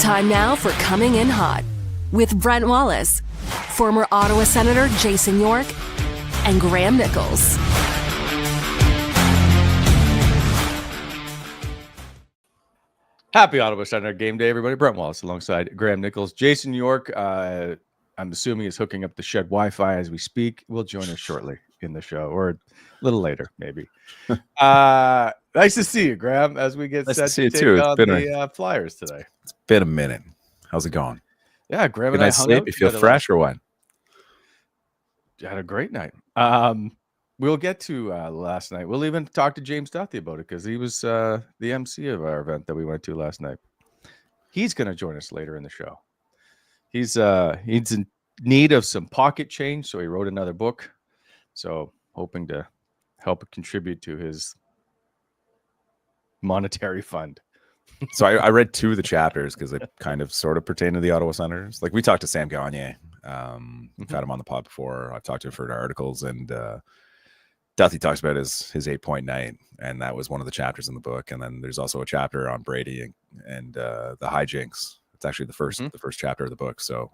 Time now for Coming In Hot with Brent Wallace, former Ottawa Senator Jason York, and Graham Nichols. Happy Ottawa Senator game day, everybody. Brent Wallace alongside Graham Nichols. Jason York, I'm assuming, is hooking up the shed Wi-Fi as we speak. Will join us shortly in the show, or a little later, maybe. Nice to see you, Graham, as we get set to take on the Flyers today. It's been a minute. How's it going? Yeah, Graham and I I hung sleep. out. You feel fresh or what? Had a great night. We'll get to last night. We'll even talk to James Duthie about it because he was the MC of our event that we went to last night. He's going to join us later in the show. He's in need of some pocket change, so he wrote another book. So hoping to help contribute to his monetary fund. So I read 2 of the chapters because they kind of sort of pertain to the Ottawa Senators. Like we talked to Sam Gagne. We've had him on the pod before. I've talked to him for articles, and Duthie talks about his 8-point night, and that was one of the chapters in the book. And then there's also a chapter on Brady and the hijinks. It's actually the first chapter of the book. So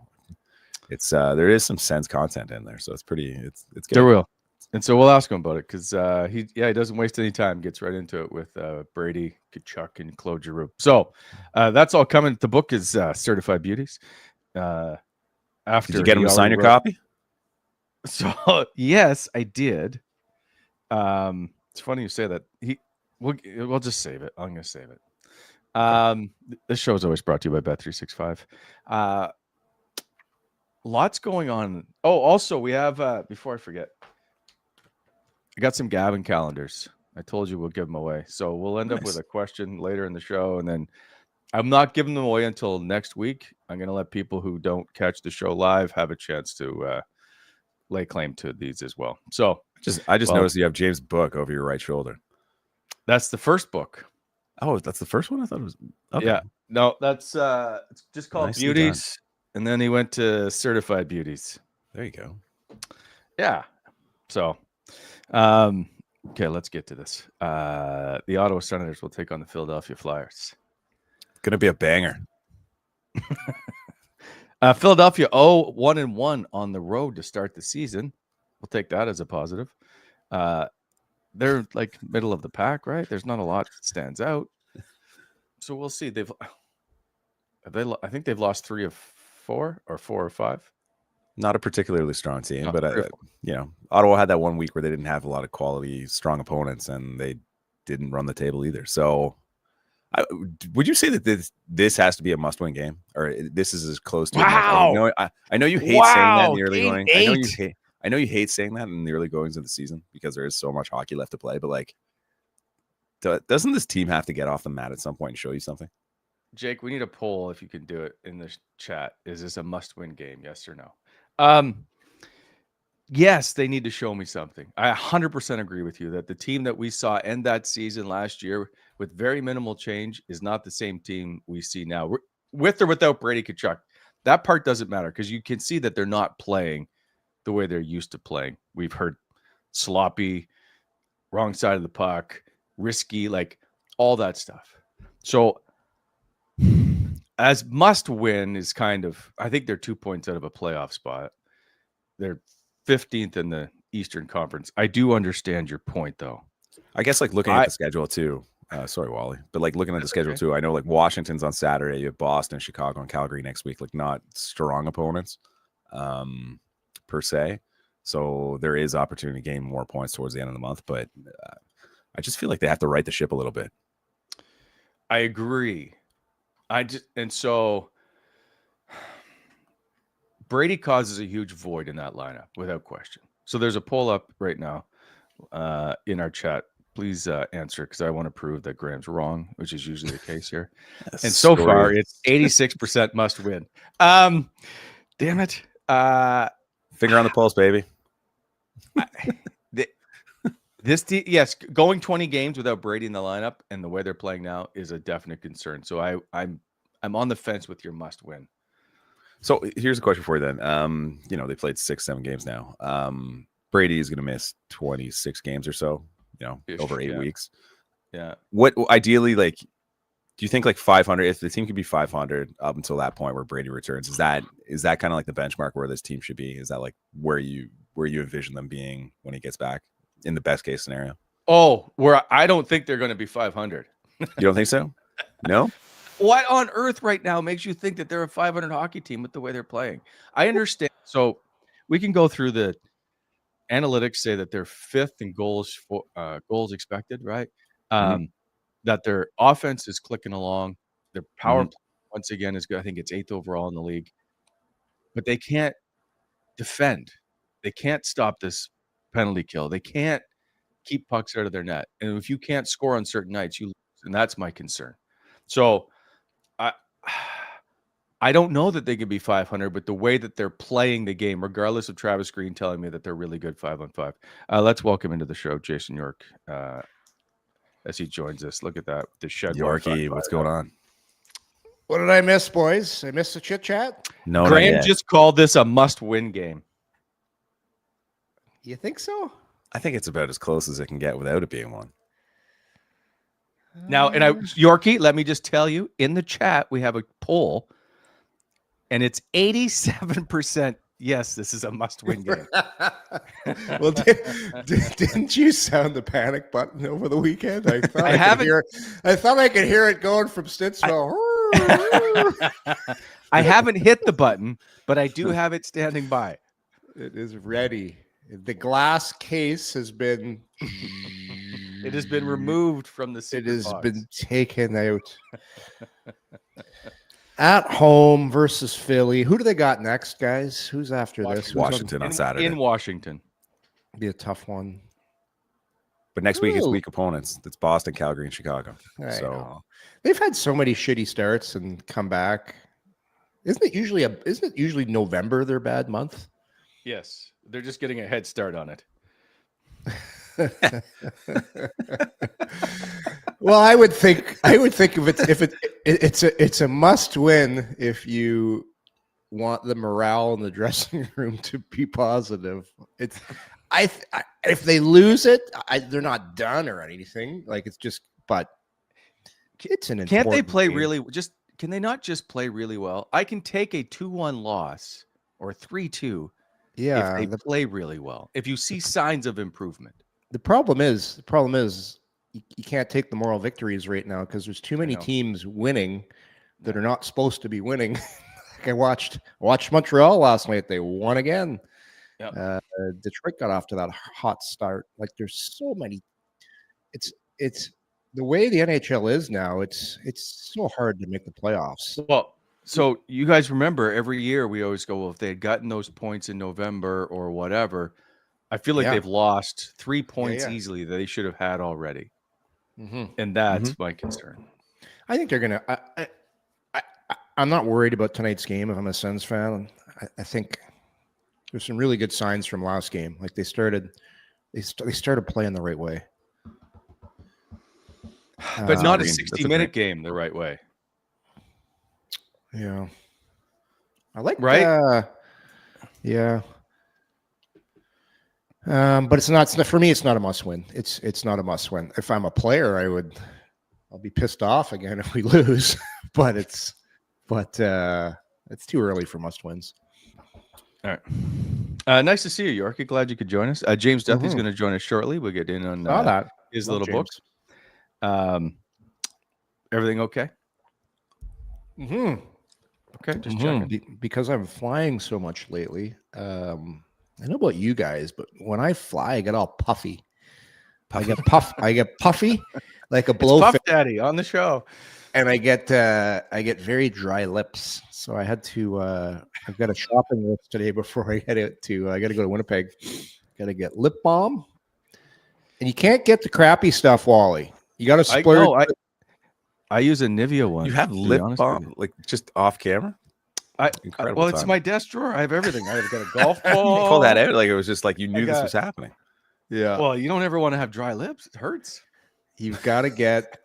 it's there is some Sens content in there. So it's good. There will. And so we'll ask him about it because he doesn't waste any time. Gets right into it with Brady Tkachuk and Claude Giroux. So that's all coming. The book is Certified Beauties. Did you get him to sign your copy? So yes, I did. It's funny you say that. We'll just save it. I'm going to save it. This show is always brought to you by Bet365. Lots going on. Oh, also we have before I forget. I got some Gavin calendars. I told you we'll give them away. So we'll end up with a question later in the show. And then I'm not giving them away until next week. I'm going to let people who don't catch the show live have a chance to lay claim to these as well. So I just noticed you have James' book over your right shoulder. That's the first book. Oh, that's the first one? I thought it was. Okay. Yeah. No, that's it's just called Beauties. And then he went to Certified Beauties. There you go. Yeah. So okay, let's get to this. The Ottawa Senators will take on the Philadelphia Flyers. Gonna be a banger. Philadelphia 1-1 on the road to start the season. We'll take that as a positive. They're like middle of the pack, right? There's not a lot that stands out. So we'll see. I think they've lost 3 of 4 or 4 or 5. Not a particularly strong team, but Ottawa had that 1 week where they didn't have a lot of quality, strong opponents, and they didn't run the table either. So, would you say that this has to be a must-win game, or this is as close to? Wow! I know you hate saying that in the early going. I know you hate saying that in the early goings of the season because there is so much hockey left to play. But like, doesn't this team have to get off the mat at some point and show you something? Jake, we need a poll if you can do it in the chat. Is this a must-win game? Yes or no? Yes, they need to show me something. I 100% agree with you that the team that we saw end that season last year with very minimal change is not the same team we see now. With or without Brady Tkachuk, that part doesn't matter because you can see that they're not playing the way they're used to playing. We've heard sloppy, wrong side of the puck, risky, like all that stuff. So as must win is kind of, I think they're 2 points out of a playoff spot. They're 15th in the Eastern Conference. I do understand your point, though. I guess like looking at the schedule too. Sorry, Wally, but like looking at the schedule too. I know like Washington's on Saturday. You have Boston, Chicago, and Calgary next week. Like not strong opponents, per se. So there is opportunity to gain more points towards the end of the month. But I just feel like they have to right the ship a little bit. I agree. So Brady causes a huge void in that lineup without question. So there's a poll up right now in our chat. Please answer because I want to prove that Graham's wrong, which is usually the case here. And so far, it's 86% must win. Damn it. Finger on the pulse, baby. Yes, going 20 games without Brady in the lineup and the way they're playing now is a definite concern. So I'm on the fence with your must win. So here's a question for you then. They played 6-7 games now. Brady is going to miss 26 games or so, over 8 weeks. Yeah. What ideally, like, Do you think like 500, if the team could be 500 up until that point where Brady returns, is that kind of like the benchmark where this team should be? Is that like where you envision them being when he gets back in the best case scenario? Oh, where I don't think they're going to be 500. You don't think so? No? What on earth right now makes you think that they're a 500 hockey team with the way they're playing? I understand. So we can go through the analytics, say that they're fifth in goals expected, right? That their offense is clicking along. Their power play, once again, is good. I think it's 8th overall in the league. But they can't defend. They can't stop this penalty kill. They can't keep pucks out of their net. And if you can't score on certain nights, you lose. And that's my concern. So I don't know that they could be 500, but the way that they're playing the game, regardless of Travis Green telling me that they're really good 5-on-5. Let's welcome into the show Jason York as he joins us. Look at that. The shed. Yorkie, what's going on? What did I miss, boys? I missed the chit chat. No, Graham just called this a must-win game. You think so? I think it's about as close as it can get without it being one. Now, Yorkie, let me just tell you, in the chat, we have a poll, and it's 87%. Yes, this is a must-win game. Well, didn't you sound the panic button over the weekend? I thought I thought I could hear it going from Stittsville. I haven't hit the button, but I do have it standing by. It is ready. The glass case has been. It has been removed from the secret It has box. been taken out. At home versus Philly. Who do they got next, guys? Who's after this? Washington on Saturday. In Washington. Be a tough one. But next week is weak opponents. It's Boston, Calgary, and Chicago. I know. They've had so many shitty starts and come back. Isn't it usually November their bad month? Yes. They're just getting a head start on it. Well, I would think if it's a must win if you want the morale in the dressing room to be positive. If they lose it, they're not done or anything. Like it's just, but it's an. Can't they play game. really? Can they not just play really well? I can take a 2-1 loss or 3-2. Yeah, if they play really well. If you see signs of improvement. The problem is you can't take the moral victories right now because there's too many teams winning that are not supposed to be winning. Like I watched Montreal last night. They won again. Yep. Detroit got off to that hot start. Like there's so many. It's the way the NHL is now. It's so hard to make the playoffs. Well, so you guys remember every year we always go, well, if they had gotten those points in November or whatever, I feel like they've lost 3 points easily that they should have had already. And that's my concern. I think they're going to I'm not worried about tonight's game if I'm a Sens fan. I think there's some really good signs from last game. Like they started playing the right way. But not a 60-minute game the right way. Yeah. I like yeah. But it's not for me. It's not a must win. It's not a must win. If I'm a player, I'll be pissed off again if we lose. but it's too early for must wins. All right. Nice to see you, Yorkie. Glad you could join us. James Duthie's going to join us shortly. We'll get in on his little book. Everything okay? Okay, just checking. Because I'm flying so much lately. I know about you guys, but when I fly, I get all puffy. I get puffy like a blowfish. Puff Daddy on the show, and I get very dry lips. So I had to. I've got a shopping list today before I head to. I got to go to Winnipeg. Got to get lip balm, and you can't get the crappy stuff, Wally. You got to splurge. I use a Nivea one. You have lip balm, like just off camera? Well, it's my desk drawer. I have everything. I've got a golf ball. You pull that out like it was just like you knew this was happening. Yeah. Well, you don't ever want to have dry lips. It hurts. You've got to get.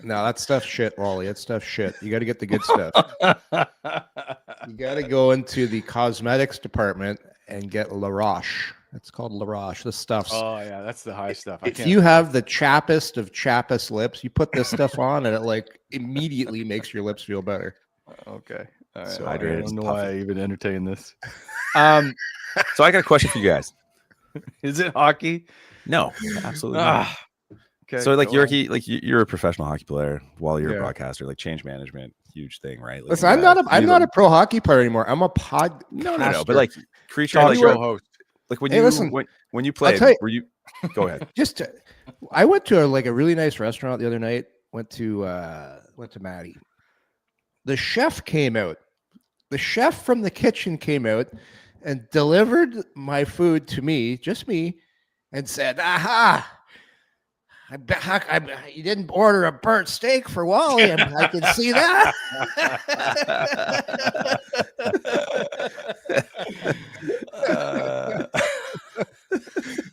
No, that stuff's shit, Wally. That stuff's shit. You got to get the good stuff. You got to go into the cosmetics department and get La Roche. It's called La Roche. This stuff's. Oh yeah, that's the high stuff. If you have the chappest of chappest lips, you put this stuff on, and it like immediately makes your lips feel better. Okay. All right. So I hydrated don't know puffy. why I even entertain this. So I got a question for you guys. Is it hockey? No, absolutely not. Okay. So like go on. you're a professional hockey player while you're Yeah. a broadcaster, like change management, huge thing, right? Like, Listen, I'm not a pro hockey player anymore. I'm a pod. no, but like creature, Talk like, show host. like when Hey, you listen, when you played, tell you- were you go ahead? I went to a really nice restaurant the other night. Went to Maddie. The chef came out. The chef from the kitchen came out and delivered my food to me, just me, and said, "Aha! You didn't order a burnt steak for Wally, and I can see that."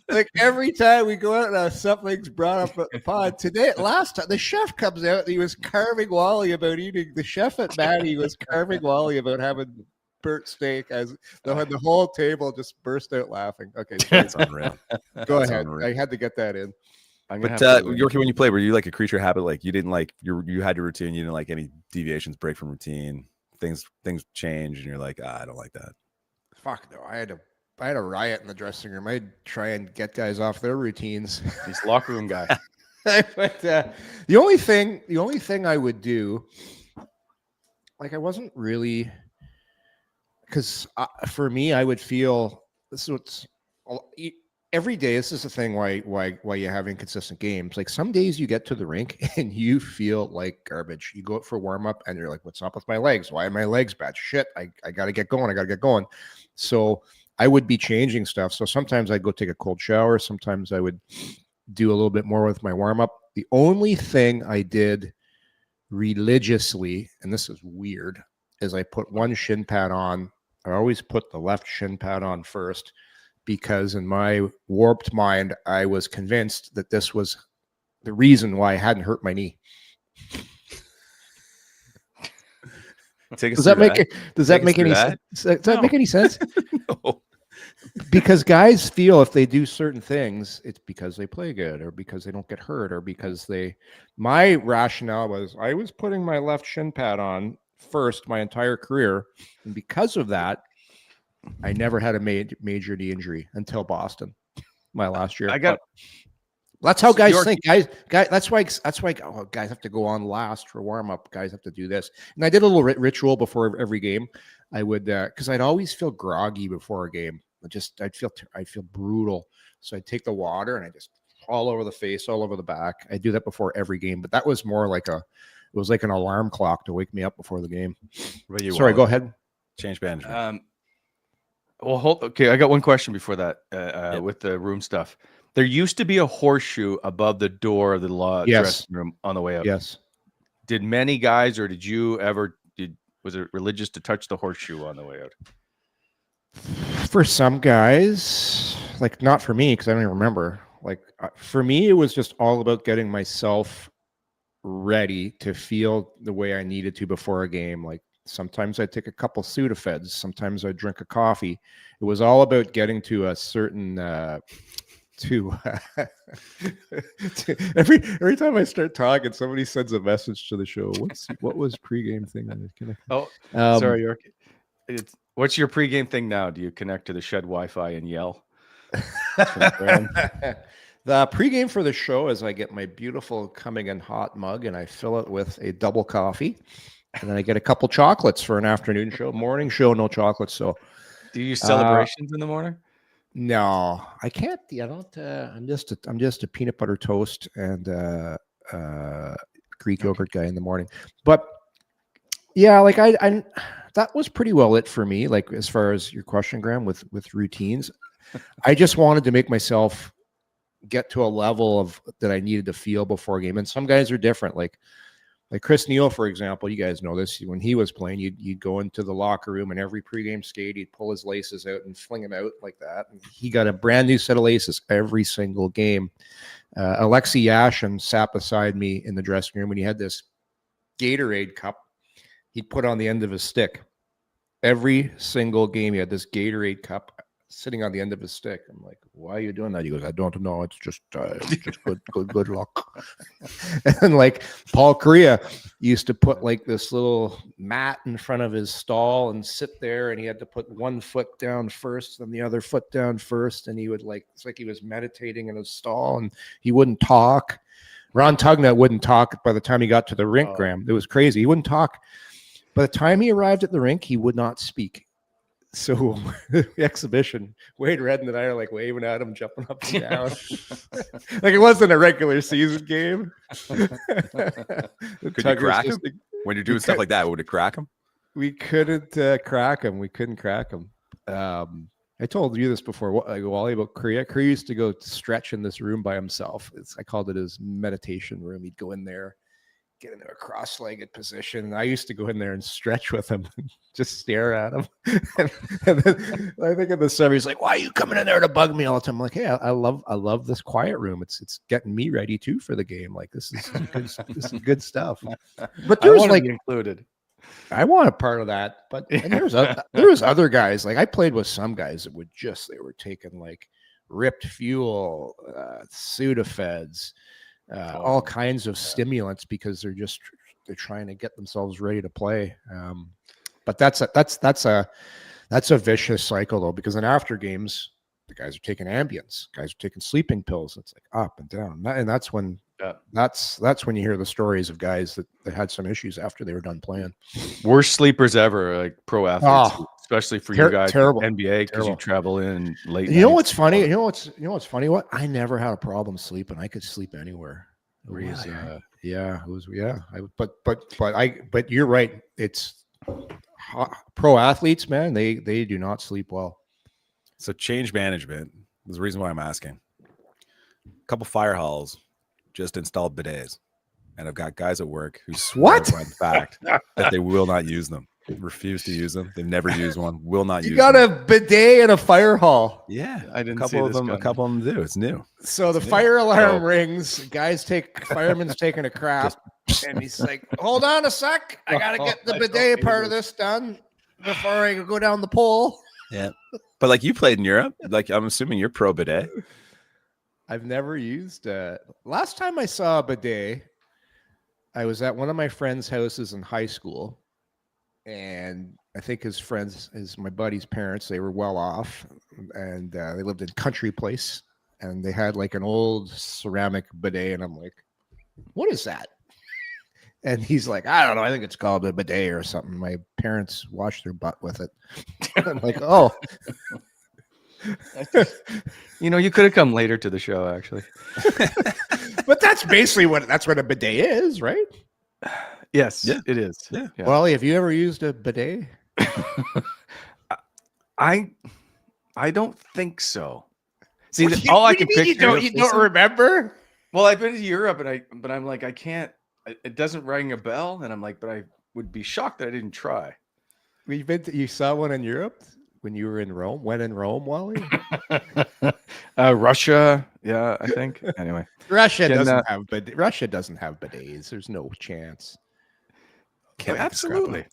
Like every time we go out, something's brought up at the pod. Last time, the chef comes out and he was carving Wally about eating. The chef at Maddie was carving Wally about having burnt steak as the whole table just burst out laughing. Okay, That's unreal. go That's ahead. unreal. I had to get that in. But Yorkie, when you played, were you like a creature habit? Like you didn't like you had your routine. You didn't like any deviations, break from routine. Things change, and you're like, I don't like that. Fuck no! I had a riot in the dressing room. I'd try and get guys off their routines. He's locker room guy. But the only thing I would do, like I wasn't really, because for me, I would feel this is what's every day. This is the thing why you have inconsistent games. Like some days you get to the rink and you feel like garbage. You go out for warm up and you're like, "What's up with my legs? Why are my legs bad? Shit! I got to get going. I got to get going." So I would be changing stuff. So sometimes I'd go take a cold shower. Sometimes I would do a little bit more with my warm up. The only thing I did religiously, and this is weird, is I put one shin pad on. I always put the left shin pad on first because in my warped mind, I was convinced that this was the reason why I hadn't hurt my knee. Does that make any sense? Does that make any sense? No. Because guys feel if they do certain things, it's because they play good or because they don't get hurt or because my rationale was I was putting my left shin pad on first my entire career. And because of that, I never had a major knee injury until Boston, my last year. That's how guys think. Guys, that's why guys have to go on last for warm up. Guys have to do this. And I did a little ritual before every game. I would because I'd always feel groggy before a game. I'd feel brutal. So I'd take the water and I just all over the face, all over the back. I do that before every game, but that was more like it was like an alarm clock to wake me up before the game. Sorry, go ahead. Change management. Okay, I got one question before that with the room stuff. There used to be a horseshoe above the door of the dressing room on the way out. Yes. Did many guys, or did you ever? Was it religious to touch the horseshoe on the way out? For some guys, like not for me because I don't even remember. Like for me, it was just all about getting myself ready to feel the way I needed to before a game. Like sometimes I'd take a couple Sudafeds, sometimes I'd drink a coffee. It was all about getting to a certain every time I start talking, somebody sends a message to the show. What was pregame thing? Sorry, York. What's your pregame thing now? Do you connect to the shed Wi-Fi and yell? The pregame for the show is I get my beautiful coming in hot mug and I fill it with a double coffee, and then I get a couple chocolates for an afternoon show. Morning show, no chocolates. So, do you use celebrations in the morning? No, I can't. I don't. I'm just a peanut butter toast and Greek yogurt guy in the morning. But yeah, like I that was pretty well it for me. Like as far as your question, Graham, with routines, I just wanted to make myself get to a level of that I needed to feel before a game. And some guys are different. Like Chris Neal, for example, you guys know this. When he was playing, you'd go into the locker room and every pregame skate, he'd pull his laces out and fling them out like that. And he got a brand new set of laces every single game. Alexei Yashin sat beside me in the dressing room when he had this Gatorade cup he'd put on the end of his stick. Every single game, he had this Gatorade cup sitting on the end of his stick. I'm like, why are you doing that? He goes, I don't know. It's just good luck. And like Paul Kariya used to put like this little mat in front of his stall and sit there, and he had to put one foot down first, then the other foot down first, and he would like, it's like he was meditating in his stall, and he wouldn't talk. Ron Tugnutt wouldn't talk by the time he got to the rink, Graham. It was crazy. He wouldn't talk. By the time he arrived at the rink, he would not speak. So the exhibition, Wade Redden and I are like waving at him, jumping up and down. Like it wasn't a regular season game. Could you crack him? When you're doing stuff like that, would it crack him? We couldn't crack him. We couldn't crack him. I told you this before, Wally, about Kariya. Kariya used to go stretch in this room by himself. I called it his meditation room. He'd go in there, get into a cross-legged position. And I used to go in there and stretch with him, and just stare at him. and then I think in the summer, he's like, "Why are you coming in there to bug me all the time?" I'm like, "Hey, I love this quiet room. It's getting me ready too for the game. Like this is good stuff." But there was like included. I want a part of that. But and there was other guys. Like I played with some guys that they were taking like ripped fuel, Sudafeds. All kinds of stimulants because they're trying to get themselves ready to play. But that's a vicious cycle though, because in after games, the guys are taking Ambiens, guys are taking sleeping pills. It's like up and down, and that's when you hear the stories of guys that had some issues after they were done playing. Worst sleepers ever, like pro athletes, especially for you guys, terrible, NBA, because you travel in late. You know what's funny? You know what's funny? What I never had a problem sleeping. I could sleep anywhere. But you're right. It's pro athletes, man. They do not sleep well. So change management is the reason why I'm asking. A couple fire halls just installed bidets, and I've got guys at work who swear by the fact that they will not use them. Refuse to use them. They've never used one. Will not use them. You got a bidet in a fire hall. Yeah, I didn't. A couple of them do. It's new. So the fire alarm rings. Fireman's taking a crap, and he's like, "Hold on a sec. I gotta get the bidet part of this done before I go down the pole." Yeah, but like you played in Europe, like I'm assuming you're pro bidet. I've never used. Last time I saw a bidet, I was at one of my friends' houses in high school. And I think my buddy's parents, they were well off, and they lived in country place, and they had like an old ceramic bidet, and I'm like, "What is that?" And he's like, "I don't know. I think it's called a bidet or something. My parents washed their butt with it." I'm like, "Oh." You could have come later to the show, actually. But that's basically what a bidet is, right? Yes, it is. Yeah. Wally, have you ever used a bidet? I don't think so. See, all I can picture. You don't remember? Well, I've been to Europe, but I'm like, I can't. It doesn't ring a bell, and I'm like, but I would be shocked that I didn't try. You saw one in Europe when you were in Rome. When in Rome, Wally? Russia, yeah, I think. Anyway, Russia doesn't have bidets. There's no chance. Absolutely.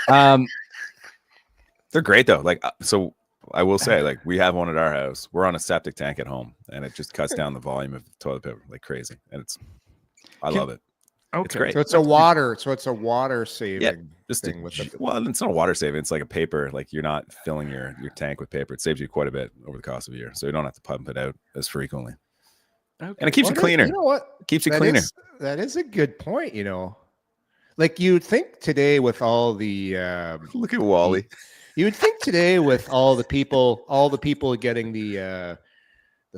They're great though. Like, so I will say, like, we have one at our house. We're on a septic tank at home, and it just cuts down the volume of toilet paper like crazy, and I love it. Okay, it's great. So it's a water saving thing with it. Well, it's not a water saving. It's like a paper. Like you're not filling your tank with paper. It saves you quite a bit over the cost of a year, so you don't have to pump it out as frequently. Okay. And it keeps you cleaner. You know what? It keeps you cleaner. That is a good point. Like you'd think today with all the look at Wally. You would think today with all the people getting the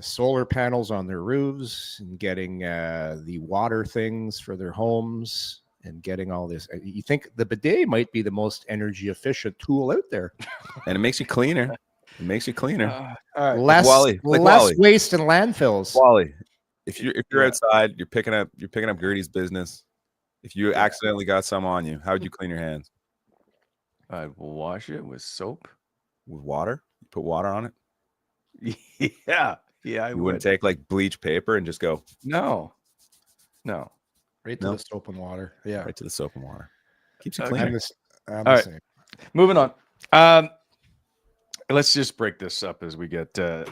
solar panels on their roofs and getting the water things for their homes and getting all this, you think the bidet might be the most energy efficient tool out there. And it makes you cleaner. It makes you cleaner. Less waste in landfills. Wally, if you're outside, you're picking up Gertie's business. If you accidentally got some on you, how would you clean your hands? I'd wash it with soap. With water? You put water on it? Yeah. Yeah, I would. You wouldn't take like bleach paper and just go? No. Right to the soap and water. Yeah. Right to the soap and water. Keeps you cleaner. I'm All right. same. Moving on. let's just break this up as we get. I'm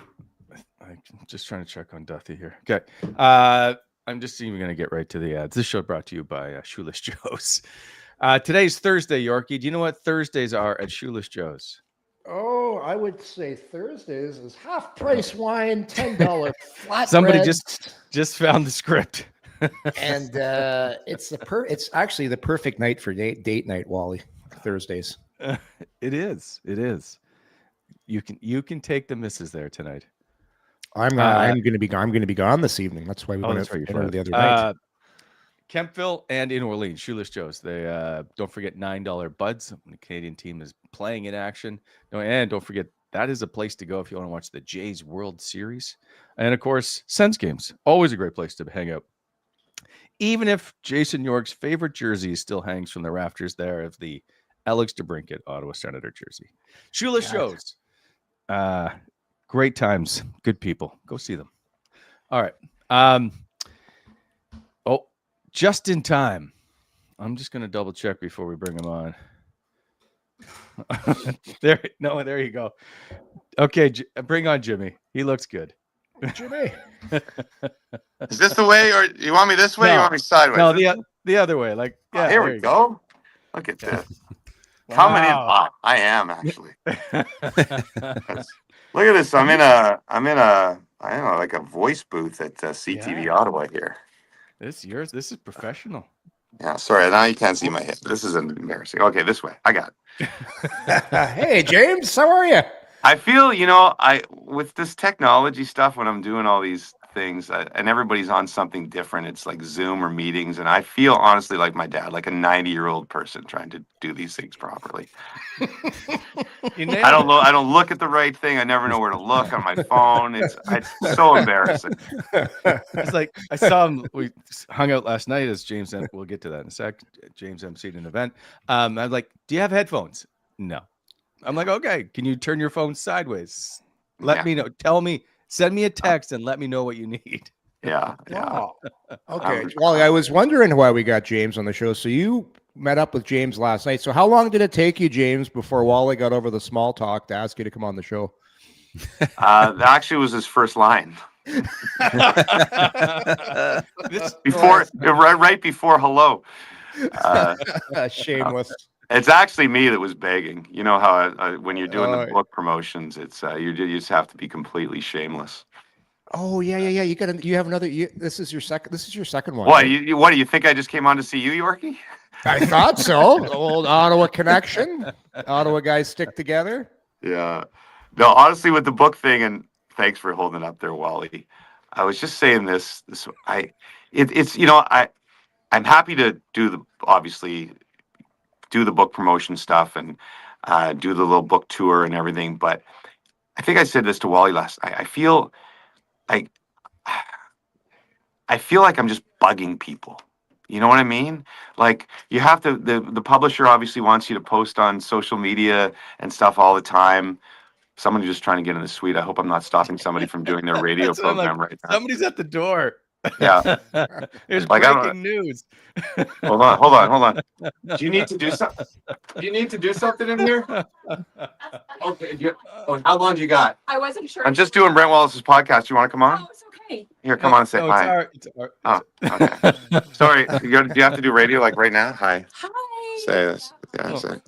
just trying to check on Duthie here. Okay. I'm just even going to get right to the ads. This show brought to you by Shoeless Joe's. Today's Thursday, Yorkie. Do you know what Thursdays are at Shoeless Joe's? Oh, I would say Thursdays is half price wine, $10 flat. Somebody just found the script. And it's actually the perfect night for date night, Wally. Thursdays. It is. You can take the missus there tonight. I'm gonna be gone this evening. That's why we went out for dinner the other night. Kempville and in Orleans, Shoeless Joe's. They don't forget $9 buds when the Canadian team is playing in action. No, and don't forget that is a place to go if you want to watch the Jays World Series. And of course, Sens games. Always a great place to hang out. Even if Jason York's favorite jersey still hangs from the rafters there of the Alex DeBrincat Ottawa Senator jersey. Shoeless Joe's. Great times. Good people. Go see them. All right. Just in time. I'm just going to double check before we bring him on. There you go. Okay, bring on Jimmy. He looks good. Jimmy. Is this the way, or you want me this way? No. Or you want me sideways? No, the other way. Like, yeah, here we go. Look at this. Coming in hot. I am actually. Look at this. I'm in a I don't know, like a voice booth at CTV Ottawa here. This is yours. This is professional. Yeah, sorry. Now you can't see my hip. This is embarrassing. Okay, this way. I got it. Hey, James. How are you? I feel, with this technology stuff, when I'm doing all these things and everybody's on something different, it's like Zoom or meetings. And I feel honestly like my dad, like a 90-year-old person trying to do these things properly. I don't look at the right thing. I never know where to look on my phone. It's so embarrassing. It's like I saw him. We hung out last night as James. We'll get to that in a sec. James emceed an event. I'm like, do you have headphones? No. I'm like, okay, can you turn your phone sideways? Let me know. Tell me, send me a text and let me know what you need. Yeah. Wow. Okay. Wally, I was wondering why we got James on the show. So you met up with James last night. So how long did it take you, James, before Wally got over the small talk to ask you to come on the show? That actually was his first line. Right before hello. Shameless. It's actually me that was begging. You know how when you're doing the book promotions, it's you just have to be completely shameless. Oh yeah. You have another. This is your second one. What? Right? What do you think? I just came on to see you, Yorkie? I thought so. The old Ottawa connection. Ottawa guys stick together. Yeah. No, honestly, with the book thing, and thanks for holding it up there, Wally. I was just saying this. I'm happy to obviously do the book promotion stuff and do the little book tour and everything. But I think I said this to Wally last night. I feel like I'm just bugging people. You know what I mean? Like you have to, the publisher obviously wants you to post on social media and stuff all the time. Somebody's just trying to get in the suite. I hope I'm not stopping somebody from doing their radio program right now. Somebody's at the door. Yeah. There's breaking news. Hold on. Do you need to do something? Do you need to do something in here? Okay. How long do you got? I wasn't sure. I'm just doing Brent Wallace's podcast. You want to come on? Oh, it's okay. Here, come on and say hi. Oh, okay. Sorry. Do you have to do radio like right now? Hi. Hi. Say this. Yeah. Say.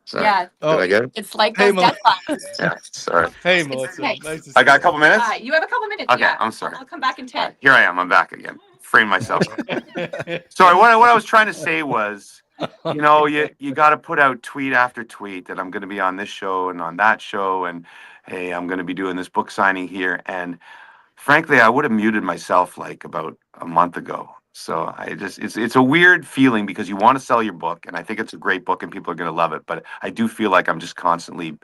Sorry. Yeah. Did I get it? It's like those deadlines. Yeah. Sorry. Hey, Melissa. Nice. Nice to see I got a couple minutes. You have a couple minutes. Okay. Yeah. I'm sorry. I'll come back in 10. Right, here I am. I'm back again. Frame myself. Sorry. What I was trying to say was, you got to put out tweet after tweet that I'm going to be on this show and on that show, and hey, I'm going to be doing this book signing here. And frankly, I would have muted myself like about a month ago. So it's a weird feeling because you want to sell your book, and I think it's a great book, and people are going to love it. But I do feel like I'm just constantly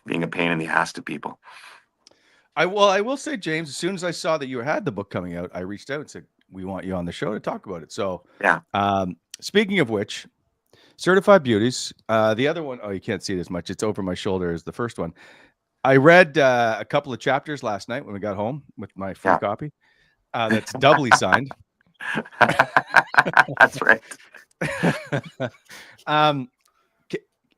being a pain in the ass to people. I will say, James, as soon as I saw that you had the book coming out, I reached out and said, we want you on the show to talk about it. So yeah. Speaking of which, Certified Beauties, the other one, you can't see it as much. It's over my shoulder as the first one. I read a couple of chapters last night when we got home with my free copy. That's doubly signed. That's right.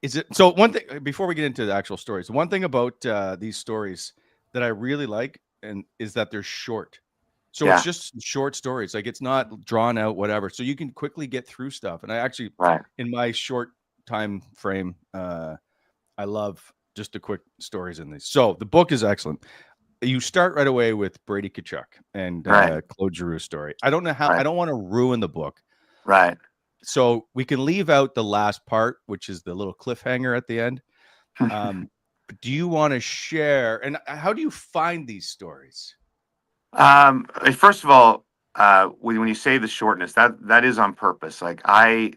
Is it so? One thing before we get into the actual stories, one thing about these stories that I really like and is that they're short. So Yeah. it's just short stories. Like it's not drawn out, whatever. So you can quickly get through stuff. And I actually, Right. in my short time frame, I love just the quick stories in these. So the book is excellent. You start right away with Brady Tkachuk and Right. Claude Giroux's story. I don't know how. I Right. don't want to ruin the book. Right. So we can leave out the last part, which is the little cliffhanger at the end. But do you want to share? And how do you find these stories? First of all, when you say the shortness, that is on purpose. Like I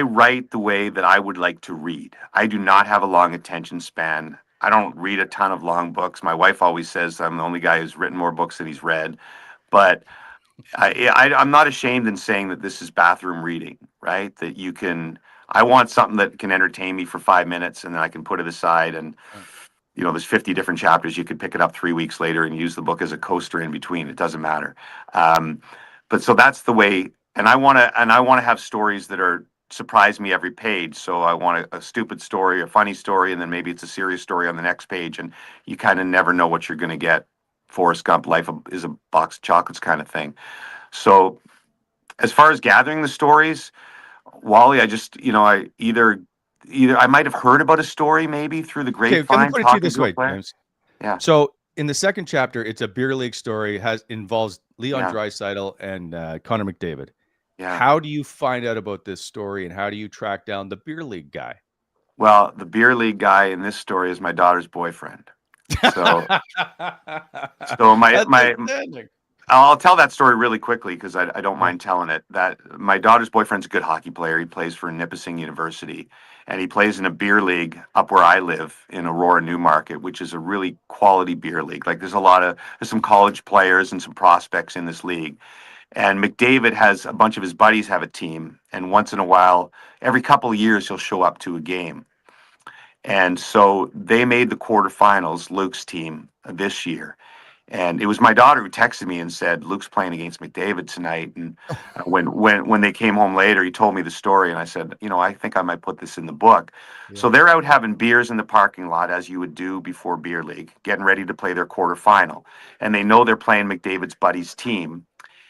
write the way that I would like to read. I do not have a long attention span. I don't read a ton of long books. My wife always says I'm the only guy who's written more books than he's read. But I'm not ashamed in saying that this is bathroom reading, right? That you can. I want something that can entertain me for 5 minutes, and then I can put it aside. And there's 50 different chapters. You could pick it up 3 weeks later and use the book as a coaster in between. It doesn't matter. But so that's the way. And I want to have stories that are surprise me every page. So I want a stupid story, a funny story, and then maybe it's a serious story on the next page. And you kind of never know what you're going to get. Forrest Gump, life is a box of chocolates kind of thing. So as far as gathering the stories, Wally, I just, I either I might have heard about a story maybe through the Okay, grapevine. let me put it to you this way, James. Yeah. So in the second chapter, it's a beer league story. Involves Leon Yeah. Draisaitl and Connor McDavid. Yeah. How do you find out about this story, and how do you track down the beer league guy? Well, the beer league guy in this story is my daughter's boyfriend. So, I'll tell that story really quickly because I don't mind telling it. That my daughter's boyfriend's a good hockey player. He plays for Nipissing University, and he plays in a beer league up where I live in Aurora, Newmarket, which is a really quality beer league. Like there's some college players and some prospects in this league. And McDavid has a bunch of his buddies have a team, and once in a while, every couple of years, he'll show up to a game. And so they made the quarterfinals, Luke's team, this year. And it was my daughter who texted me and said, Luke's playing against McDavid tonight. And when they came home later, he told me the story. And I said, I think I might put this in the book. Yeah. So they're out having beers in the parking lot, as you would do before beer league, getting ready to play their quarterfinal. And they know they're playing McDavid's buddy's team.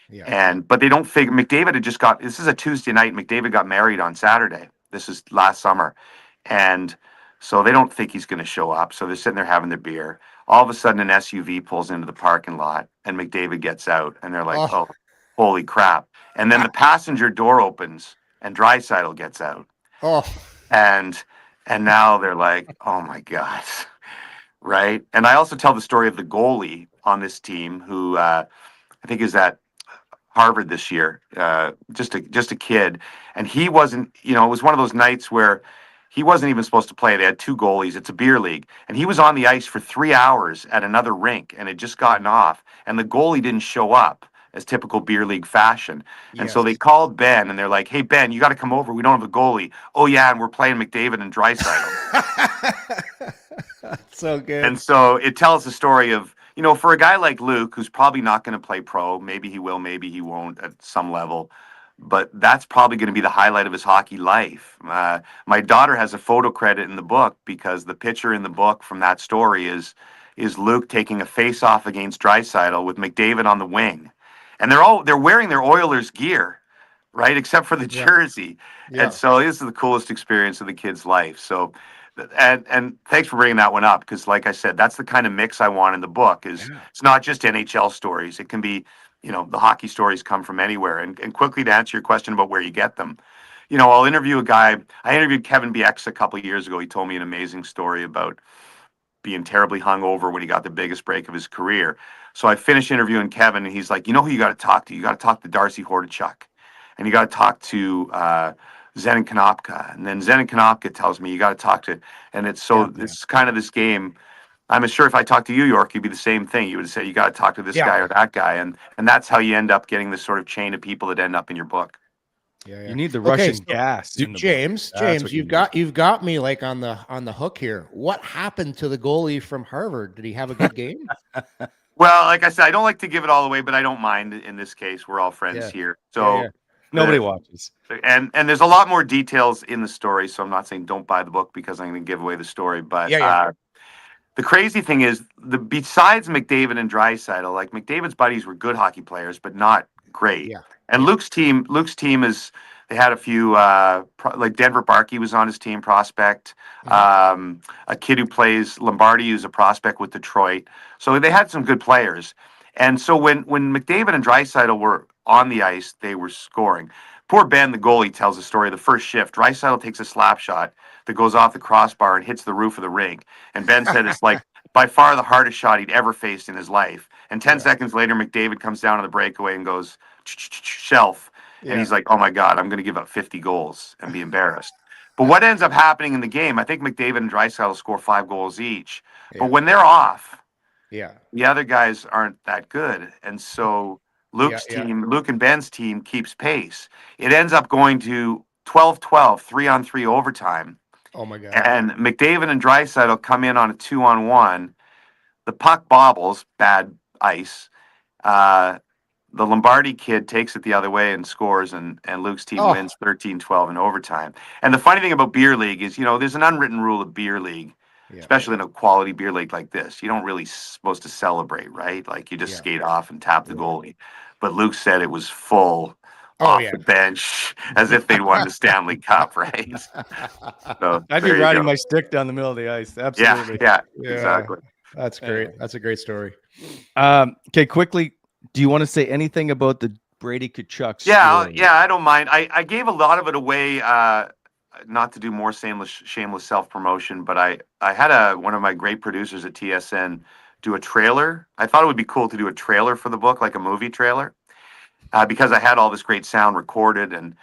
Yeah. But they don't figure McDavid had this is a Tuesday night. McDavid got married on Saturday. This is last summer. And so they don't think he's going to show up. So they're sitting there having their beer. All of a sudden, an SUV pulls into the parking lot, and McDavid gets out. And they're like, oh holy crap. And then the passenger door opens, and Draisaitl gets out. Oh. And now they're like, oh, my God. Right? And I also tell the story of the goalie on this team who I think is at Harvard this year, just a kid. And he wasn't, it was one of those nights where he wasn't even supposed to play. They had two goalies. It's a beer league. And he was on the ice for 3 hours at another rink and had just gotten off. And the goalie didn't show up as typical beer league fashion. And so they called Ben and they're like, hey, Ben, you got to come over. We don't have a goalie. Oh, yeah. And we're playing McDavid and Draisaitl. So good. And so it tells the story of, for a guy like Luke, who's probably not going to play pro, maybe he will, maybe he won't at some level. But that's probably going to be the highlight of his hockey life. My daughter has a photo credit in the book because the picture in the book from that story is Luke taking a face-off against Draisaitl with McDavid on the wing, and they're wearing their Oilers gear, right, except for the jersey. Yeah. And so this is the coolest experience of the kid's life. So, and thanks for bringing that one up because, like I said, that's the kind of mix I want in the book. It's not just NHL stories; it can be. The hockey stories come from anywhere. And quickly to answer your question about where you get them, I'll interview a guy. I interviewed Kevin Bieksa a couple of years ago. He told me an amazing story about being terribly hungover when he got the biggest break of his career. So I finished interviewing Kevin, and he's like, who you got to talk to? You got to talk to Darcy Hordichuk, and you got to talk to Zenon Konopka. And then Zenon Konopka tells me you got to talk to, and it's kind of this game. I'm sure if I talked to you, York, you'd be the same thing. You would say you got to talk to this guy or that guy, and that's how you end up getting this sort of chain of people that end up in your book. Yeah. You need the Russian gas. James, you've got me like on the hook here. What happened to the goalie from Harvard? Did he have a good game? Well, like I said, I don't like to give it all away, but I don't mind in this case. We're all friends here. So Nobody watches. And there's a lot more details in the story, so I'm not saying don't buy the book because I'm going to give away the story. But the crazy thing is, besides McDavid and Draisaitl, like McDavid's buddies were good hockey players, but not great. Yeah. And Luke's team is they had a few like Denver Barkey was on his team, prospect. A kid who plays Lombardi, who's a prospect with Detroit. So they had some good players. And so when McDavid and Draisaitl were on the ice, they were scoring. Poor Ben, the goalie, tells the story of the first shift. Draisaitl takes a slap shot that goes off the crossbar and hits the roof of the rink. And Ben said it's like by far the hardest shot he'd ever faced in his life. And 10 seconds later, McDavid comes down on the breakaway and goes, shelf. And he's like, oh my God, I'm going to give up 50 goals and be embarrassed. But what ends up happening in the game, I think McDavid and Draisaitl score 5 goals each. But when they're off, the other guys aren't that good. And so Luke's team, Luke and Ben's team keeps pace. It ends up going to 12-12, 3-on-3 overtime. Oh my God. And McDavid and Draisaitl come in on a 2-on-1. The puck bobbles, bad ice. The Lombardi kid takes it the other way and scores, and Luke's team wins 13-12 in overtime. And the funny thing about beer league is, there's an unwritten rule of beer league, especially in a quality beer league like this. You don't really supposed to celebrate, right? Like you just skate off and tap the goalie. But Luke said it was full off the bench as if they'd won the Stanley Cup, right? So I'd be riding my stick down the middle of the ice. Absolutely. Yeah, exactly. That's great. That's a great story. Okay, quickly, do you want to say anything about the Brady Tkachuk story? Yeah, I don't mind. I gave a lot of it away, not to do more shameless self-promotion, but I had one of my great producers at TSN do a trailer. I thought it would be cool to do a trailer for the book, like a movie trailer, because I had all this great sound recorded. And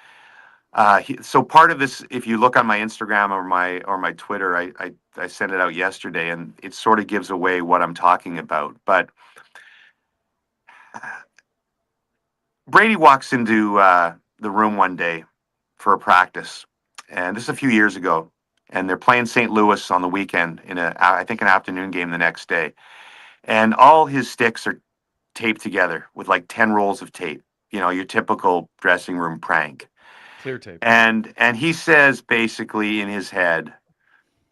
so part of this, if you look on my Instagram or my Twitter, I sent it out yesterday, and it sort of gives away what I'm talking about. But Brady walks into the room one day for a practice, and this is a few years ago, and they're playing St. Louis on the weekend in I think an afternoon game the next day, and all his sticks are taped together with like 10 rolls of tape, your typical dressing room prank. Clear tape. And he says basically in his head,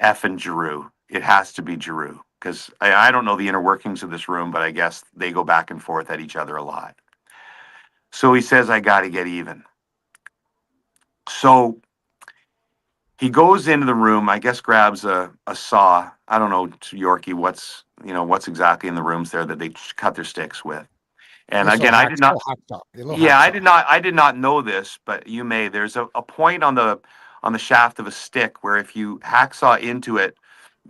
effing Giroux. It has to be Giroux. Because I don't know the inner workings of this room, but I guess they go back and forth at each other a lot. So he says, I got to get even. So he goes into the room, I guess grabs a saw. I don't know, Yorkie, what's exactly in the rooms there that they cut their sticks with. And again, I did not. I did not know this, but you may. There's a point on the shaft of a stick where if you hacksaw into it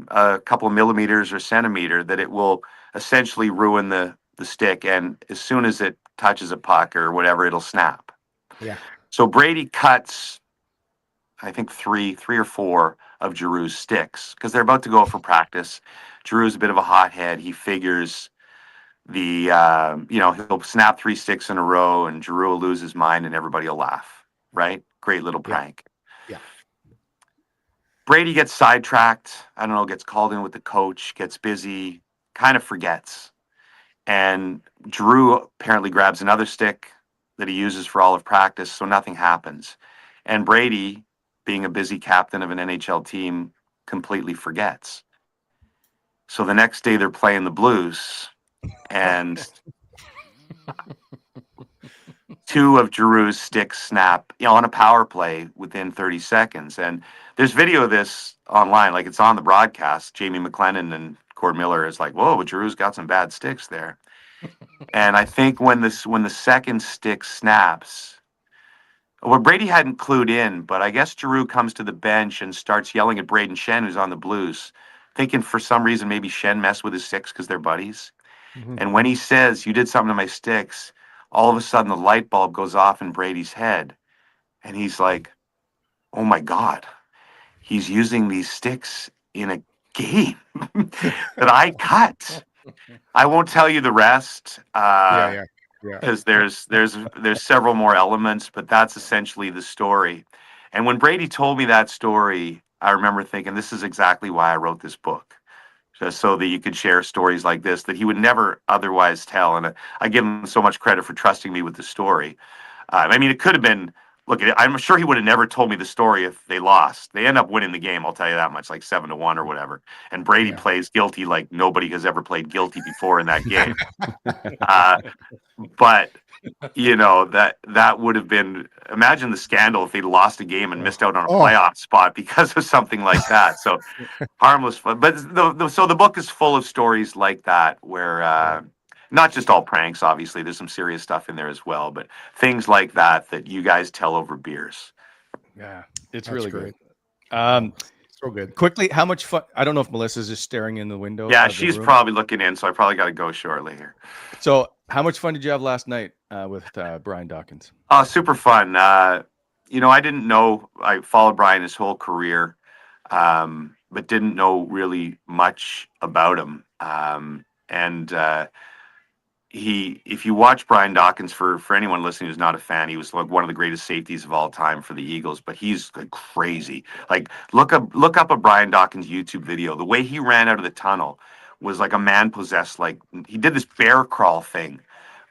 a couple of millimeters or centimeter, that it will essentially ruin the stick, and as soon as it touches a puck or whatever, it'll snap. Yeah. So Brady cuts, I think three or four of Giroux's sticks because they're about to go for practice. Giroux's a bit of a hothead. He figures he'll snap 3 sticks in a row and Giroux will lose his mind and everybody will laugh, right? Great little prank. Yeah. Brady gets sidetracked. I don't know, gets called in with the coach, gets busy, kind of forgets. And Giroux apparently grabs another stick that he uses for all of practice, so nothing happens. And Brady, being a busy captain of an NHL team, completely forgets. So the next day they're playing the Blues, and 2 of Giroux's sticks snap, on a power play within 30 seconds. And there's video of this online, like it's on the broadcast. Jamie McLennan and Cord Miller is like, whoa, but Giroux's got some bad sticks there. And I think when the second stick snaps, well, Brady hadn't clued in, but I guess Giroux comes to the bench and starts yelling at Braden Shen, who's on the Blues, thinking for some reason maybe Shen messed with his sticks because they're buddies. And when he says, you did something to my sticks, all of a sudden the light bulb goes off in Brady's head. And he's like, oh my God, he's using these sticks in a game that I cut. I won't tell you the rest. Because there's several more elements, but that's essentially the story. And when Brady told me that story, I remember thinking, this is exactly why I wrote this book. Just so that you could share stories like this that he would never otherwise tell. And I give him so much credit for trusting me with the story. I mean, it could have been. Look, I'm sure he would have never told me the story if they lost. They end up winning the game. I'll tell you that much, like 7-1 or whatever. And Brady plays guilty like nobody has ever played guilty before in that game. But that would have been. Imagine the scandal if they lost a game and missed out on a playoff spot because of something like that. So harmless fun. But so the book is full of stories like that where. Not just all pranks, obviously. There's some serious stuff in there as well, but things like that you guys tell over beers. Yeah, it's really great. Good. So good. Quickly, how much fun? I don't know if Melissa's just staring in the window. Yeah, of the she's room. probably looking in, so I probably got to go shortly here. So, how much fun did you have last night with Brian Dawkins? Oh, super fun. I didn't know. I followed Brian his whole career, but didn't know really much about him. If you watch Brian Dawkins, for anyone listening who's not a fan, he was like one of the greatest safeties of all time for the Eagles, but he's like crazy. Like look up a Brian Dawkins YouTube video. The way he ran out of the tunnel was like a man possessed. Like he did this bear crawl thing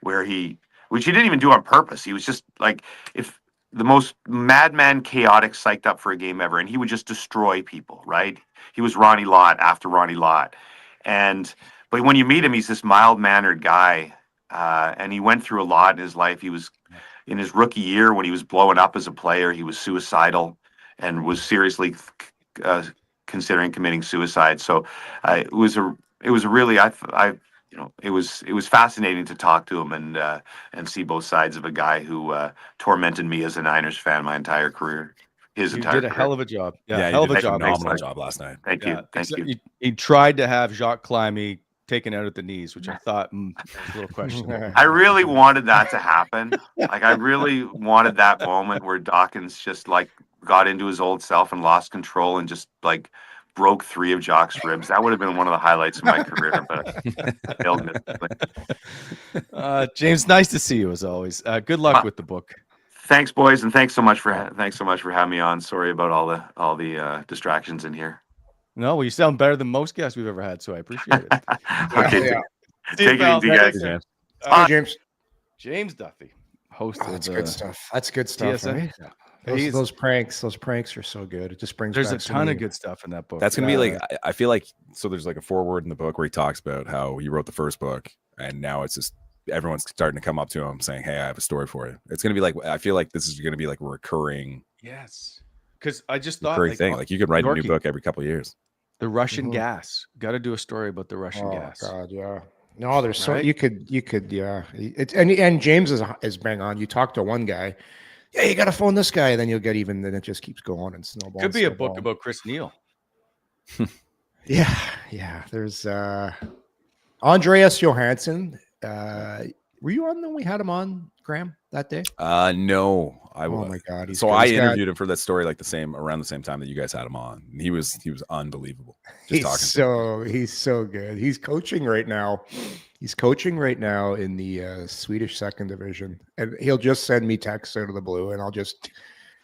which he didn't even do on purpose. He was just like, if the most madman, chaotic, psyched up for a game ever, and he would just destroy people, right? He was Ronnie Lott after Ronnie Lott. But when you meet him, he's this mild-mannered guy, and he went through a lot in his life. He was, in his rookie year, when he was blowing up as a player, he was suicidal and was seriously considering committing suicide. So it was fascinating to talk to him and see both sides of a guy who tormented me as a Niners fan my entire career. You did a hell of a job. Yeah, hell of a job. job. Phenomenal job last night. Thank you. He tried to have Jacques Climie taken out at the knees, which I thought was a little questionable. I really wanted that to happen. Like I really wanted that moment where Dawkins just like got into his old self and lost control and just like broke 3 of Jacques' ribs. That would have been one of the highlights of my career, but I failed it. James, nice to see you as always. Good luck with the book. Thanks, boys, and thanks so much for having me on. Sorry about all the distractions in here. No, well, you sound better than most guests we've ever had, so I appreciate it. Okay, Yeah. take it easy, guys. Hi, James. James Duthie, host of That's good stuff. That's good stuff. TSN. Right? Those pranks are so good. It just brings. There's back a so ton many- of good stuff in that book. That's gonna be like, I feel like, so there's like a foreword in the book where he talks about how he wrote the first book, and now it's just everyone's starting to come up to him saying, "Hey, I have a story for you." It's gonna be like, I feel like this is gonna be like a recurring, yes, because I just thought thing. Like you could write a new book every couple of years. The Russian gas. Got to do a story about the Russian gas. God, yeah. No, there's so Right? you could, yeah. It's and James is bang on. You talk to one guy, yeah, you got to phone this guy, then you'll get even. Then it just keeps going and snowballing. Could be a book about Chris Neal. Yeah. There's Andreas Johansson. Were you on when we had him on, Graham, that day? No, I was. Oh my God! So I interviewed him for that story like around the same time that you guys had him on. And he was unbelievable. Just He's so good. He's coaching right now. He's coaching right now in the Swedish second division, and he'll just send me texts out of the blue, and I'll just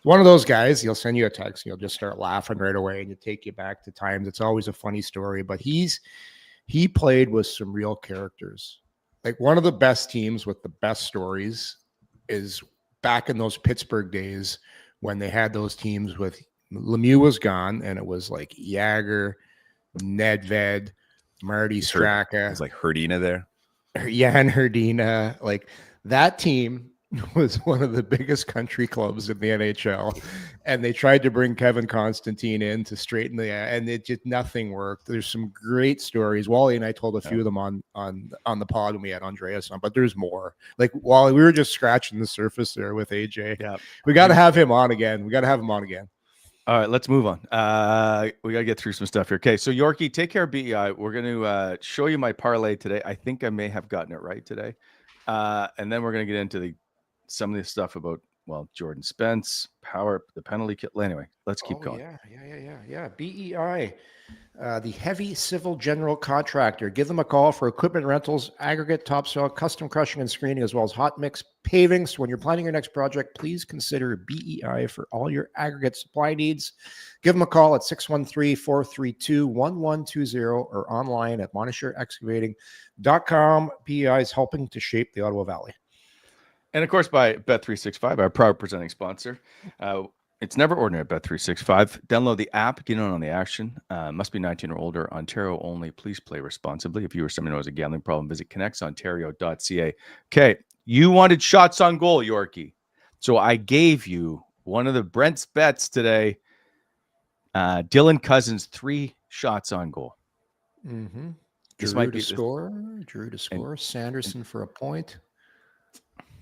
one of those guys. He'll send you a text, and you'll just start laughing right away, and you take you back to times. It's always a funny story, but he played with some real characters. Like one of the best teams with the best stories is back in those Pittsburgh days when they had those teams with Lemieux was gone, and it was like Jagger, Nedved, Marty Straka. It was like Herdina there. Jan Herdina. Like that team was one of the biggest country clubs in the NHL, and they tried to bring Kevin Constantine in to straighten and it just nothing worked. There's some great stories. Wally and I told a few of them on the pod when we had Andreas on, but there's more. Like Wally, we were just scratching the surface there with AJ. Yeah, we got to have him on again. All right, let's move on. We got to get through some stuff here. Okay, so Yorkie, take care of BEI. We're going to show you my parlay today. I think I may have gotten it right today. And then we're going to get into some of the stuff about, Jordan Spence, the penalty kill. Anyway, let's keep going. Yeah. BEI, the heavy civil general contractor. Give them a call for equipment rentals, aggregate, topsoil, custom crushing and screening, as well as hot mix paving. So when you're planning your next project, please consider BEI for all your aggregate supply needs. Give them a call at 613-432-1120 or online at monishirexcavating.com. BEI is helping to shape the Ottawa Valley. And of course, by Bet365, our proud presenting sponsor. It's never ordinary at Bet365. Download the app, get in on the action. Must be 19 or older. Ontario only. Please play responsibly. If you or someone who has a gambling problem, visit connectsontario.ca. Okay, you wanted shots on goal, Yorkie. So I gave you one of the Brent's bets today. Dylan Cousins, 3 shots on goal. Mm-hmm. This Drew might to be score. Drew to score. Sanderson for a point.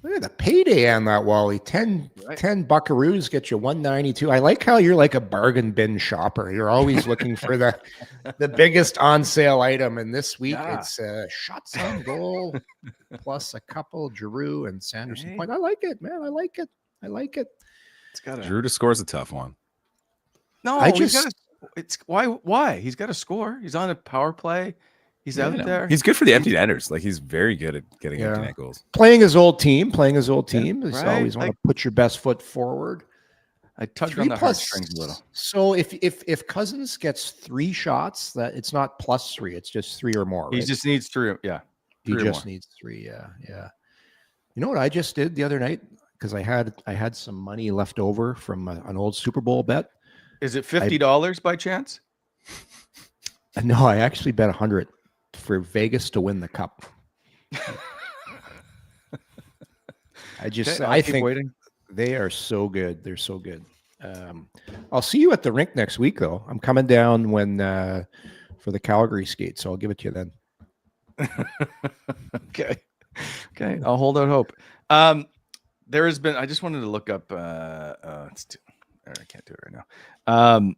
Look at the payday on that, Wally. 10 buckaroos get you 192. I like how you're like a bargain bin shopper. You're always looking for the biggest on sale item. And this week it's shots on goal plus a couple Giroux and Sanderson point. I like it, man. I like it. It's got Drew to score is a tough one. No, it's why? He's got to score. He's on a power play. He's out there. He's good for the empty netters. Like he's very good at getting empty net goals. Playing his old team. He's right. always want to put your best foot forward. I tugged on the heartstrings a little. So if Cousins gets 3 shots, that it's not +3, it's just 3 or more. He right? just needs 3. Yeah. He just needs 3. Yeah. You know what I just did the other night? Because I had some money left over from an old Super Bowl bet. Is it $50 by chance? No, I actually bet 100 for Vegas to win the cup. I think waiting. They are so good. They're so good. I'll see you at the rink next week, though. I'm coming down for the Calgary skate, so I'll give it to you then. Okay. I'll hold out hope. There has been. I just wanted to look up. I can't do it right now.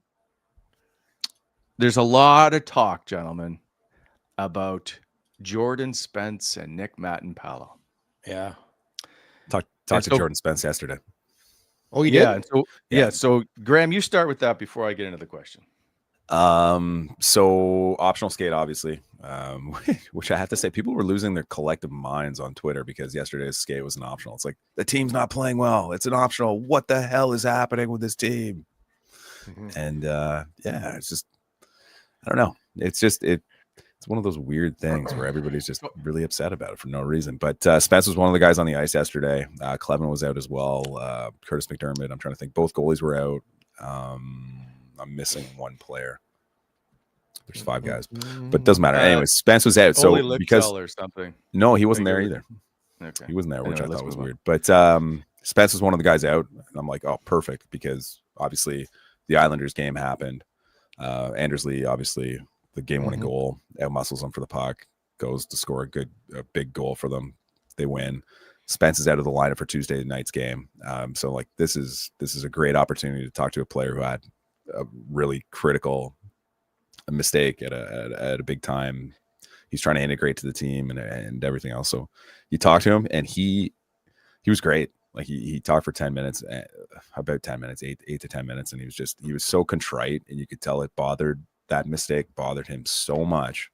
There's a lot of talk, gentlemen, about Jordan Spence and Nick Matten-Palo. Yeah. Talked to Jordan Spence yesterday. Oh, you did? Yeah. So Graham, you start with that before I get into the question. So optional skate, obviously, which I have to say, people were losing their collective minds on Twitter because yesterday's skate was an optional. It's like the team's not playing well. It's an optional. What the hell is happening with this team? Mm-hmm. And it's just, I don't know. It's one of those weird things where everybody's just really upset about it for no reason. But Spence was one of the guys on the ice yesterday. Clevin was out as well. Curtis McDermott. I'm trying to think. Both goalies were out. I'm missing one player. There's 5 guys, but it doesn't matter. Anyway, Spence was out. So because or something. No, he wasn't there either. Okay. He wasn't there, which I thought was weird. But Spence was one of the guys out, and I'm like, oh, perfect, because obviously the Islanders game happened. Andersley, obviously, the game-winning goal, out muscles him for the puck, goes to score a big goal for them. They win. Spence is out of the lineup for Tuesday night's game. So like this is a great opportunity to talk to a player who had a really critical mistake at a big time. He's trying to integrate to the team and everything else. So you talk to him, and he was great. Like he talked for 10 minutes, about 10 minutes, 8 to 10 minutes. And he was so contrite, and you could tell that mistake bothered him so much.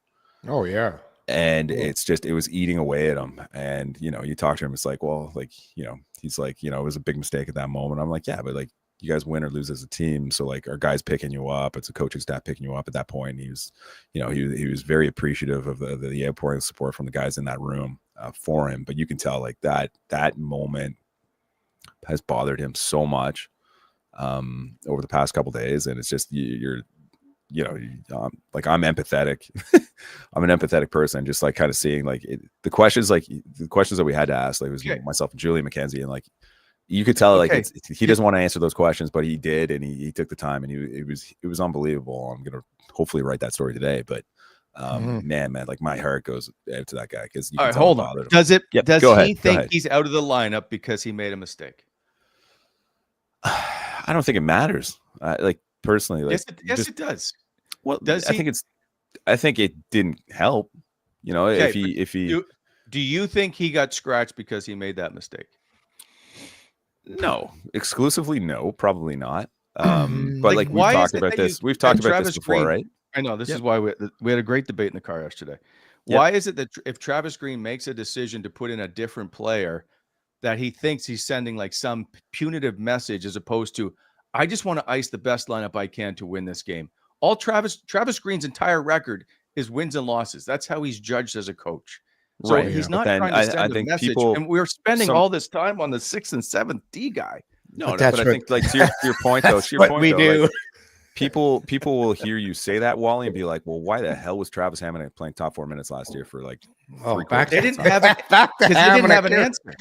Oh yeah. And it was eating away at him. And, you talk to him, it's like, well, like, he's like, it was a big mistake at that moment. I'm like, yeah, but like, you guys win or lose as a team. So like, our guys picking you up, it's a coaching staff picking you up at that point. And he was, he was very appreciative of the outpouring of support from the guys in that room for him. But you can tell like that moment has bothered him so much over the past couple of days. And it's just, like I'm empathetic. I'm an empathetic person, just like kind of seeing like the questions that we had to ask, like it was myself and Julie McKenzie, and like you could tell like he doesn't want to answer those questions, but he did, and he took the time, and it was unbelievable. I'm gonna hopefully write that story today, but man, like my heart goes out to that guy because all right, hold on. Does he think he's out of the lineup because he made a mistake? I don't think it matters. Like personally, like yes, it does. Well, I think it didn't help. If he do you think he got scratched because he made that mistake? No, exclusively no, probably not. But like we've talked about this. We've talked about this before, right? I know this is why we had a great debate in the car yesterday. Why is it that if Travis Green makes a decision to put in a different player, that he thinks he's sending like some punitive message as opposed to, I just want to ice the best lineup I can to win this game? All Travis Green's entire record is wins and losses. That's how he's judged as a coach. So Right, he's but not then trying to send I a think message. people- And we're spending some- all this time on the 6th and 7th D guy. No, that's but I what- think like to your point though, to your what point we though, do. like, people will hear you say that, Wally, and be like, well, why the hell was Travis Hamonic playing top 4 minutes last year for like Oh, 3 back quarters They of the didn't time? have it back to because they didn't have an Hamonic. answer.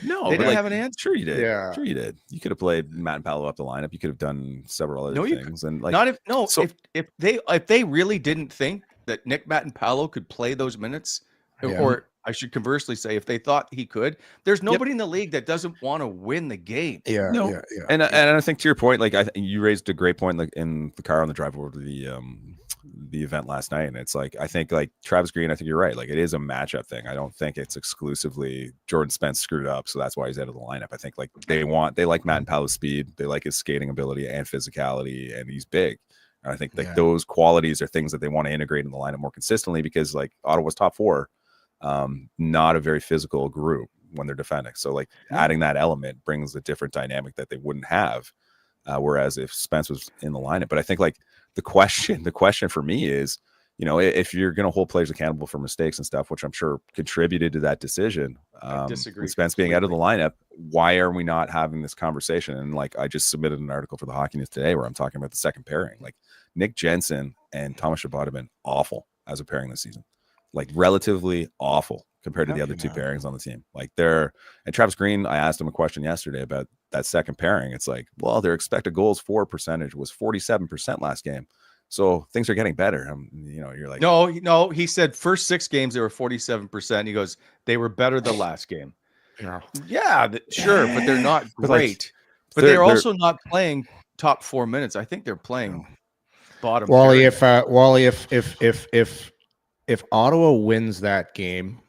No, They but didn't like, have an answer. Sure you did. Yeah. Sure you did. You could have played Matt and Paolo up the lineup. You could have done several other No, you things. And like, Not if no, so- if they really didn't think that Nick Matt and Paolo could play those minutes, Yeah. or I should conversely say, if they thought he could, there's nobody in the league that doesn't want to win the game. Yeah, No. yeah. and I think to your point, like you raised a great point, like in the car on the drive over to the event last night, and it's like I think like Travis Green, I think you're right. Like it is a matchup thing. I don't think it's exclusively Jordan Spence screwed up, so that's why he's out of the lineup. I think like they like Matt and Paolo's speed, they like his skating ability and physicality, and he's big. And I think like those qualities are things that they want to integrate in the lineup more consistently because like Ottawa's top 4, not a very physical group when they're defending. So like adding that element brings a different dynamic that they wouldn't have. Whereas if Spence was in the lineup, but I think like the question for me is, you know, if you're going to hold players accountable for mistakes and stuff, which I'm sure contributed to that decision, disagree with Spence being out of the lineup, why are we not having this conversation? And like, I just submitted an article for the Hockey News today where I'm talking about the second pairing. Like Nick Jensen and Thomas Chabot have been awful as a pairing this season, like relatively awful compared to the other 2 pairings on the team. Like and Travis Green, I asked him a question yesterday about that second pairing. It's like, well, their expected goals for percentage was 47% last game. So things are getting better. You know, you're like, No, he said first 6 games they were 47%. He goes, they were better the last game. Yeah, sure, but they're not But, like, great. But they're also not playing top 4 minutes. I think they're playing bottom. Wally, pairing. if Ottawa wins that game,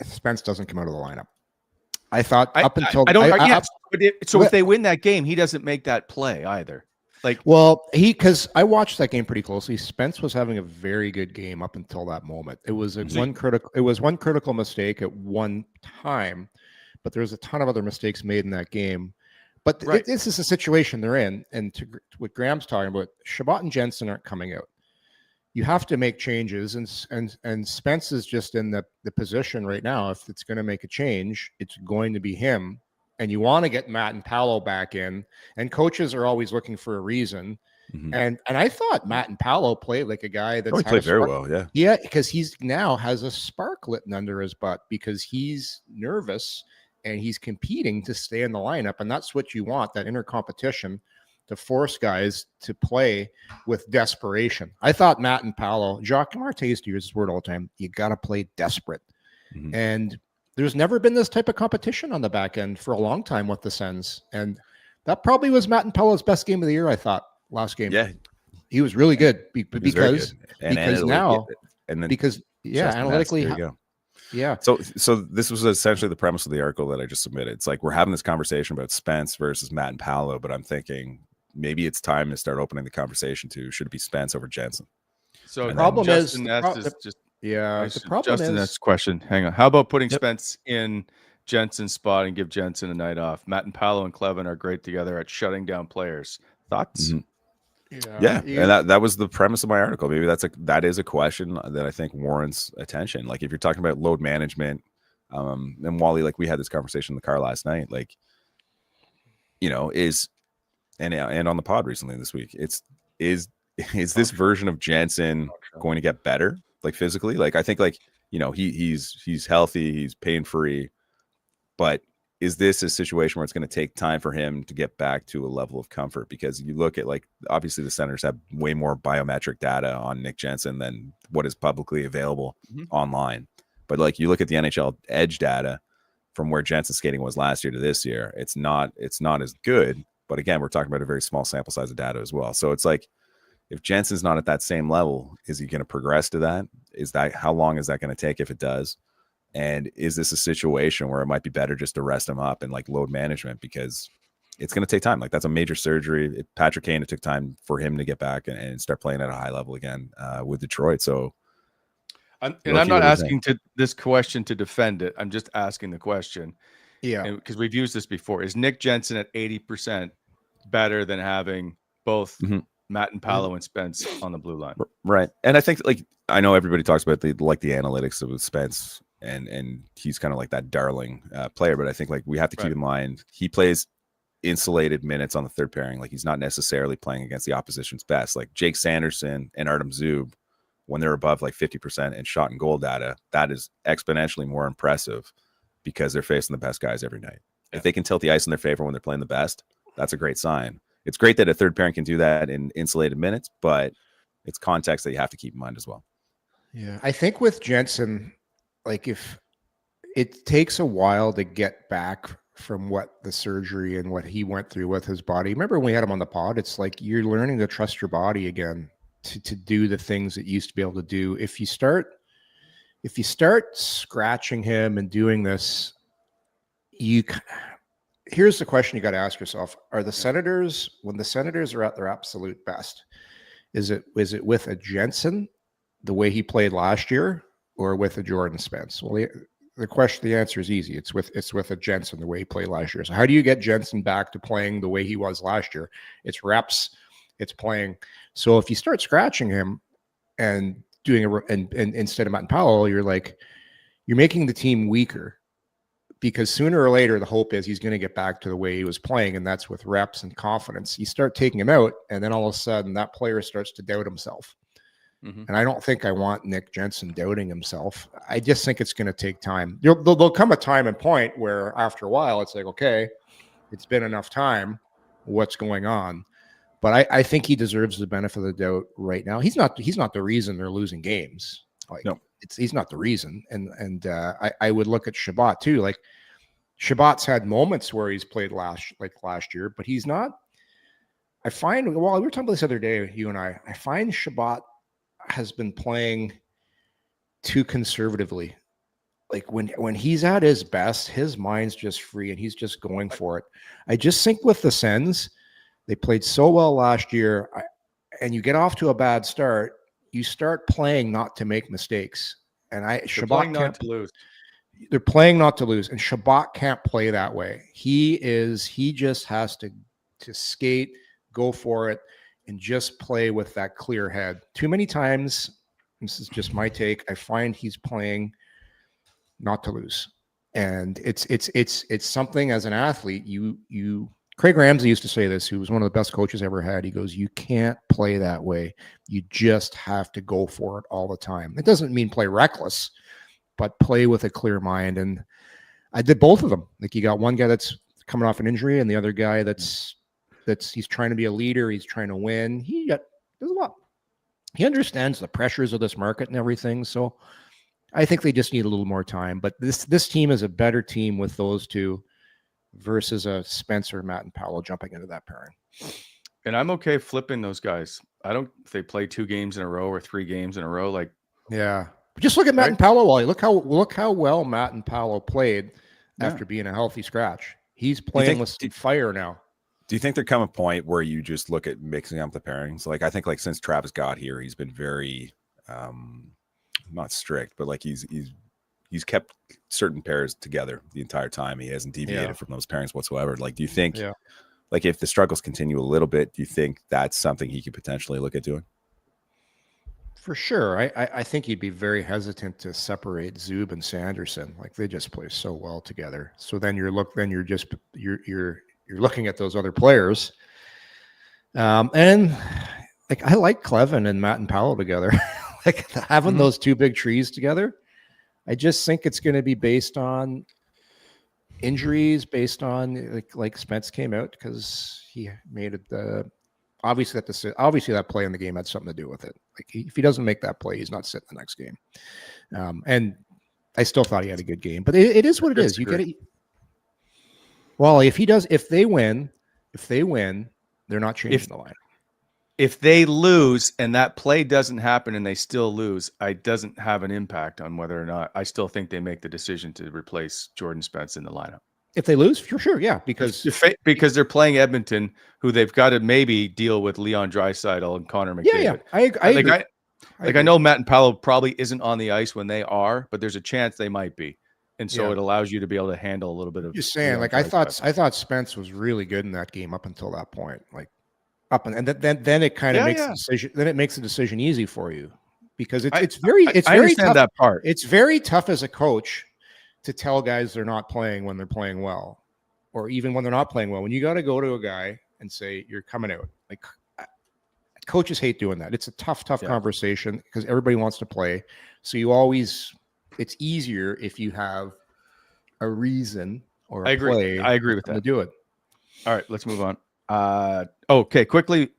Spence doesn't come out of the lineup. I thought up until if they win that game, he doesn't make that play either. Like, well, because I watched that game pretty closely. Spence was having a very good game up until that moment. It was one critical mistake at one time, but there's a ton of other mistakes made in that game. But this is the situation they're in, and to what Graham's talking about, Chabot and Jensen aren't coming out. You have to make changes, and Spence is just in the position right now. If it's going to make a change, it's going to be him. And you want to get Matt and Paolo back in, and coaches are always looking for a reason. Mm-hmm. And I thought Matt and Paolo played like a guy that's he played very well. Yeah. Yeah. Because he's now has a spark lit under his butt because he's nervous and he's competing to stay in the lineup. And that's what you want, that inner competition to force guys to play with desperation. I thought Matt and Paolo, Jacques Martin used to use this word all the time. You got to play desperate. Mm-hmm. And there's never been this type of competition on the back end for a long time with the Sens. And that probably was Matt and Paolo's best game of the year, I thought, last game. Yeah. He was really good analytically, analytically. There you go. Yeah. So this was essentially the premise of the article that I just submitted. It's like we're having this conversation about Spence versus Matt and Paolo, but I'm thinking maybe it's time to start opening the conversation to should it be Spence over Jensen? So the problem is the problem is next question. Hang on. How about putting Spence in Jensen's spot and give Jensen a night off? Matt and Paolo and Clevin are great together at shutting down players. Thoughts? Mm-hmm. Yeah. And that was the premise of my article. Maybe that is a question that I think warrants attention. Like if you're talking about load management, and Wally, like we had this conversation in the car last night, like, you know, and on the pod recently this week, is this version of Jensen going to get better, like physically? Like I think, like, you know, he's healthy, he's pain-free, but is this a situation where it's going to take time for him to get back to a level of comfort? Because you look at, like, obviously the Senators have way more biometric data on Nick Jensen than what is publicly available online. But like you look at the NHL Edge data from where Jensen's skating was last year to this year, it's not as good. But again, we're talking about a very small sample size of data as well. So it's like, if Jensen's not at that same level, is he going to progress to that? How long is that going to take if it does? And is this a situation where it might be better just to rest him up and like load management, because it's going to take time? Like that's a major surgery. Patrick Kane, it took time for him to get back and start playing at a high level again with Detroit. So, I'm not asking this question to defend it. I'm just asking the question. Yeah, because we've used this before. Is Nick Jensen at 80% better than having both Matt and Paolo and Spence on the blue line? Right. And I think, like, I know everybody talks about the analytics of Spence and he's kind of like that darling player. But I think like we have to keep in mind he plays insulated minutes on the third pairing. Like he's not necessarily playing against the opposition's best. Like Jake Sanderson and Artem Zub, when they're above like 50% in shot and goal data, that is exponentially more impressive because they're facing the best guys every night. If they can tilt the ice in their favor when they're playing the best, that's a great sign. It's great that a third pairing can do that in insulated minutes, but it's context that you have to keep in mind as well. Yeah. I think with Jensen, like if it takes a while to get back from what the surgery and what he went through with his body. Remember when we had him on the pod? It's like you're learning to trust your body again to do the things that you used to be able to do. If you start scratching him and doing this, here's the question you got to ask yourself. Are the Senators, when the Senators are at their absolute best, is it with a Jensen the way he played last year or with a Jordan Spence? Well, the answer is easy. It's with a Jensen the way he played last year. So how do you get Jensen back to playing the way he was last year? It's reps, it's playing. So if you start scratching him and doing and instead of Matt and Powell, you're making the team weaker, because sooner or later the hope is he's going to get back to the way he was playing, and that's with reps and confidence. You start taking him out, and then all of a sudden that player starts to doubt himself. Mm-hmm. And I don't think I want Nick Jensen doubting himself. I just think it's going to take time. There'll come a time and point where after a while it's like, okay, it's been enough time. What's going on? But I think he deserves the benefit of the doubt right now. He's not the reason they're losing games. Like, no, he's not the reason. And I would look at Chabot too. Like Chabot's had moments where he's played last year, but he's not. I find, well, we were talking about this other day, you and I find Chabot has been playing too conservatively. Like when he's at his best, his mind's just free and he's just going for it. I just think with the Sens, they played so well last year, and you get off to a bad start, you start playing not to make mistakes. And Chabot can't lose. They're playing not to lose, and Chabot can't play that way. He just has to skate, go for it, and just play with that clear head. Too many times, this is just my take, I find he's playing not to lose. And it's something as an athlete, Craig Ramsey used to say this, who was one of the best coaches I ever had. He goes, you can't play that way. You just have to go for it all the time. It doesn't mean play reckless, but play with a clear mind. And I did both of them. Like you got one guy that's coming off an injury and the other guy that's he's trying to be a leader. He's trying to win. There's a lot. He understands the pressures of this market and everything. So I think they just need a little more time. But this team is a better team with those two versus a Spencer, Matt, and Powell jumping into that pairing. And I'm okay flipping those guys. If they play 2 games in a row or 3 games in a row, like, yeah. But just look at Matt and Powell, Wally. Look how well Matt and Powell played after being a healthy scratch. He's playing with some fire now. Do you think there come a point where you just look at mixing up the pairings? Like I think like since Travis got here, he's been very not strict, but like he's kept certain pairs together the entire time. He hasn't deviated from those pairings whatsoever. Like, do you think, like, if the struggles continue a little bit, do you think that's something he could potentially look at doing? For sure. I think he'd be very hesitant to separate Zub and Sanderson. Like they just play so well together. So then you're looking at those other players. And like I like Clevin and Matt and Powell together. Like having those two big trees together. I just think it's going to be based on injuries, based on like Spence came out because he made it. Obviously that play in the game had something to do with it. Like if he doesn't make that play, he's not sitting the next game. And I still thought he had a good game, but it is what it is. You get it. Well, if they win, they're not changing the line. If they lose and that play doesn't happen and they still lose, it doesn't have an impact on whether or not I still think they make the decision to replace Jordan Spence in the lineup. If they lose, for sure, yeah, because they're playing Edmonton, who they've got to maybe deal with Leon Draisaitl and Connor McDavid. Yeah, I agree. I know Matt and Powell probably isn't on the ice when they are, but there's a chance they might be, and so it allows you to be able to handle a little bit of. Just saying, like I thought Spence was really good in that game up until that point, like. And then it kind of makes the decision. Then it makes the decision easy for you. because I it's very understand tough. that part. It's very tough as a coach to tell guys they're not playing when they're playing well, or even when they're not playing well. When you got to go to a guy and say you're coming out, like coaches hate doing that. It's a tough conversation because everybody wants to play. So it's easier if you have a reason or a play. I agree with that. To do it. All right, let's move on. Okay, quickly,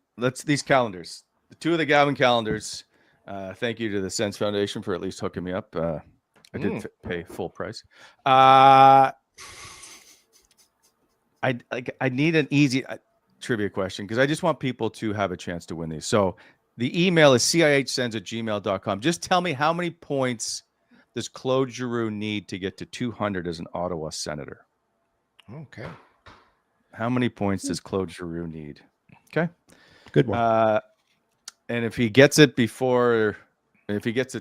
these calendars. The two of the Gavin calendars. Thank you to the Sens Foundation for at least hooking me up. I did pay full price. I need an easy trivia question because I just want people to have a chance to win these. So the email is cihsens@gmail.com. Just tell me how many points does Claude Giroux need to get to 200 as an Ottawa Senator? Okay. How many points does Claude Giroux need? Okay. Good one. And if he gets it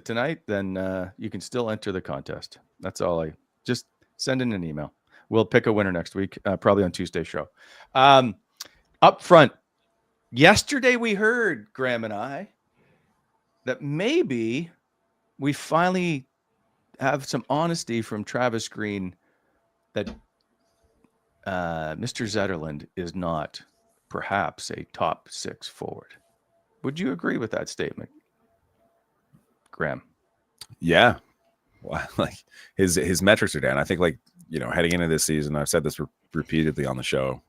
tonight, then you can still enter the contest. That's all. Just send in an email. We'll pick a winner next week, probably on Tuesday's show. Up front, yesterday we heard, Graham and I, that maybe we finally have some honesty from Travis Green that Mr. Zetterlund is not perhaps a top 6 forward. Would you agree with that statement, Graham? Yeah. Well, like his metrics are down. I think, like, heading into this season, I've said this repeatedly on the show.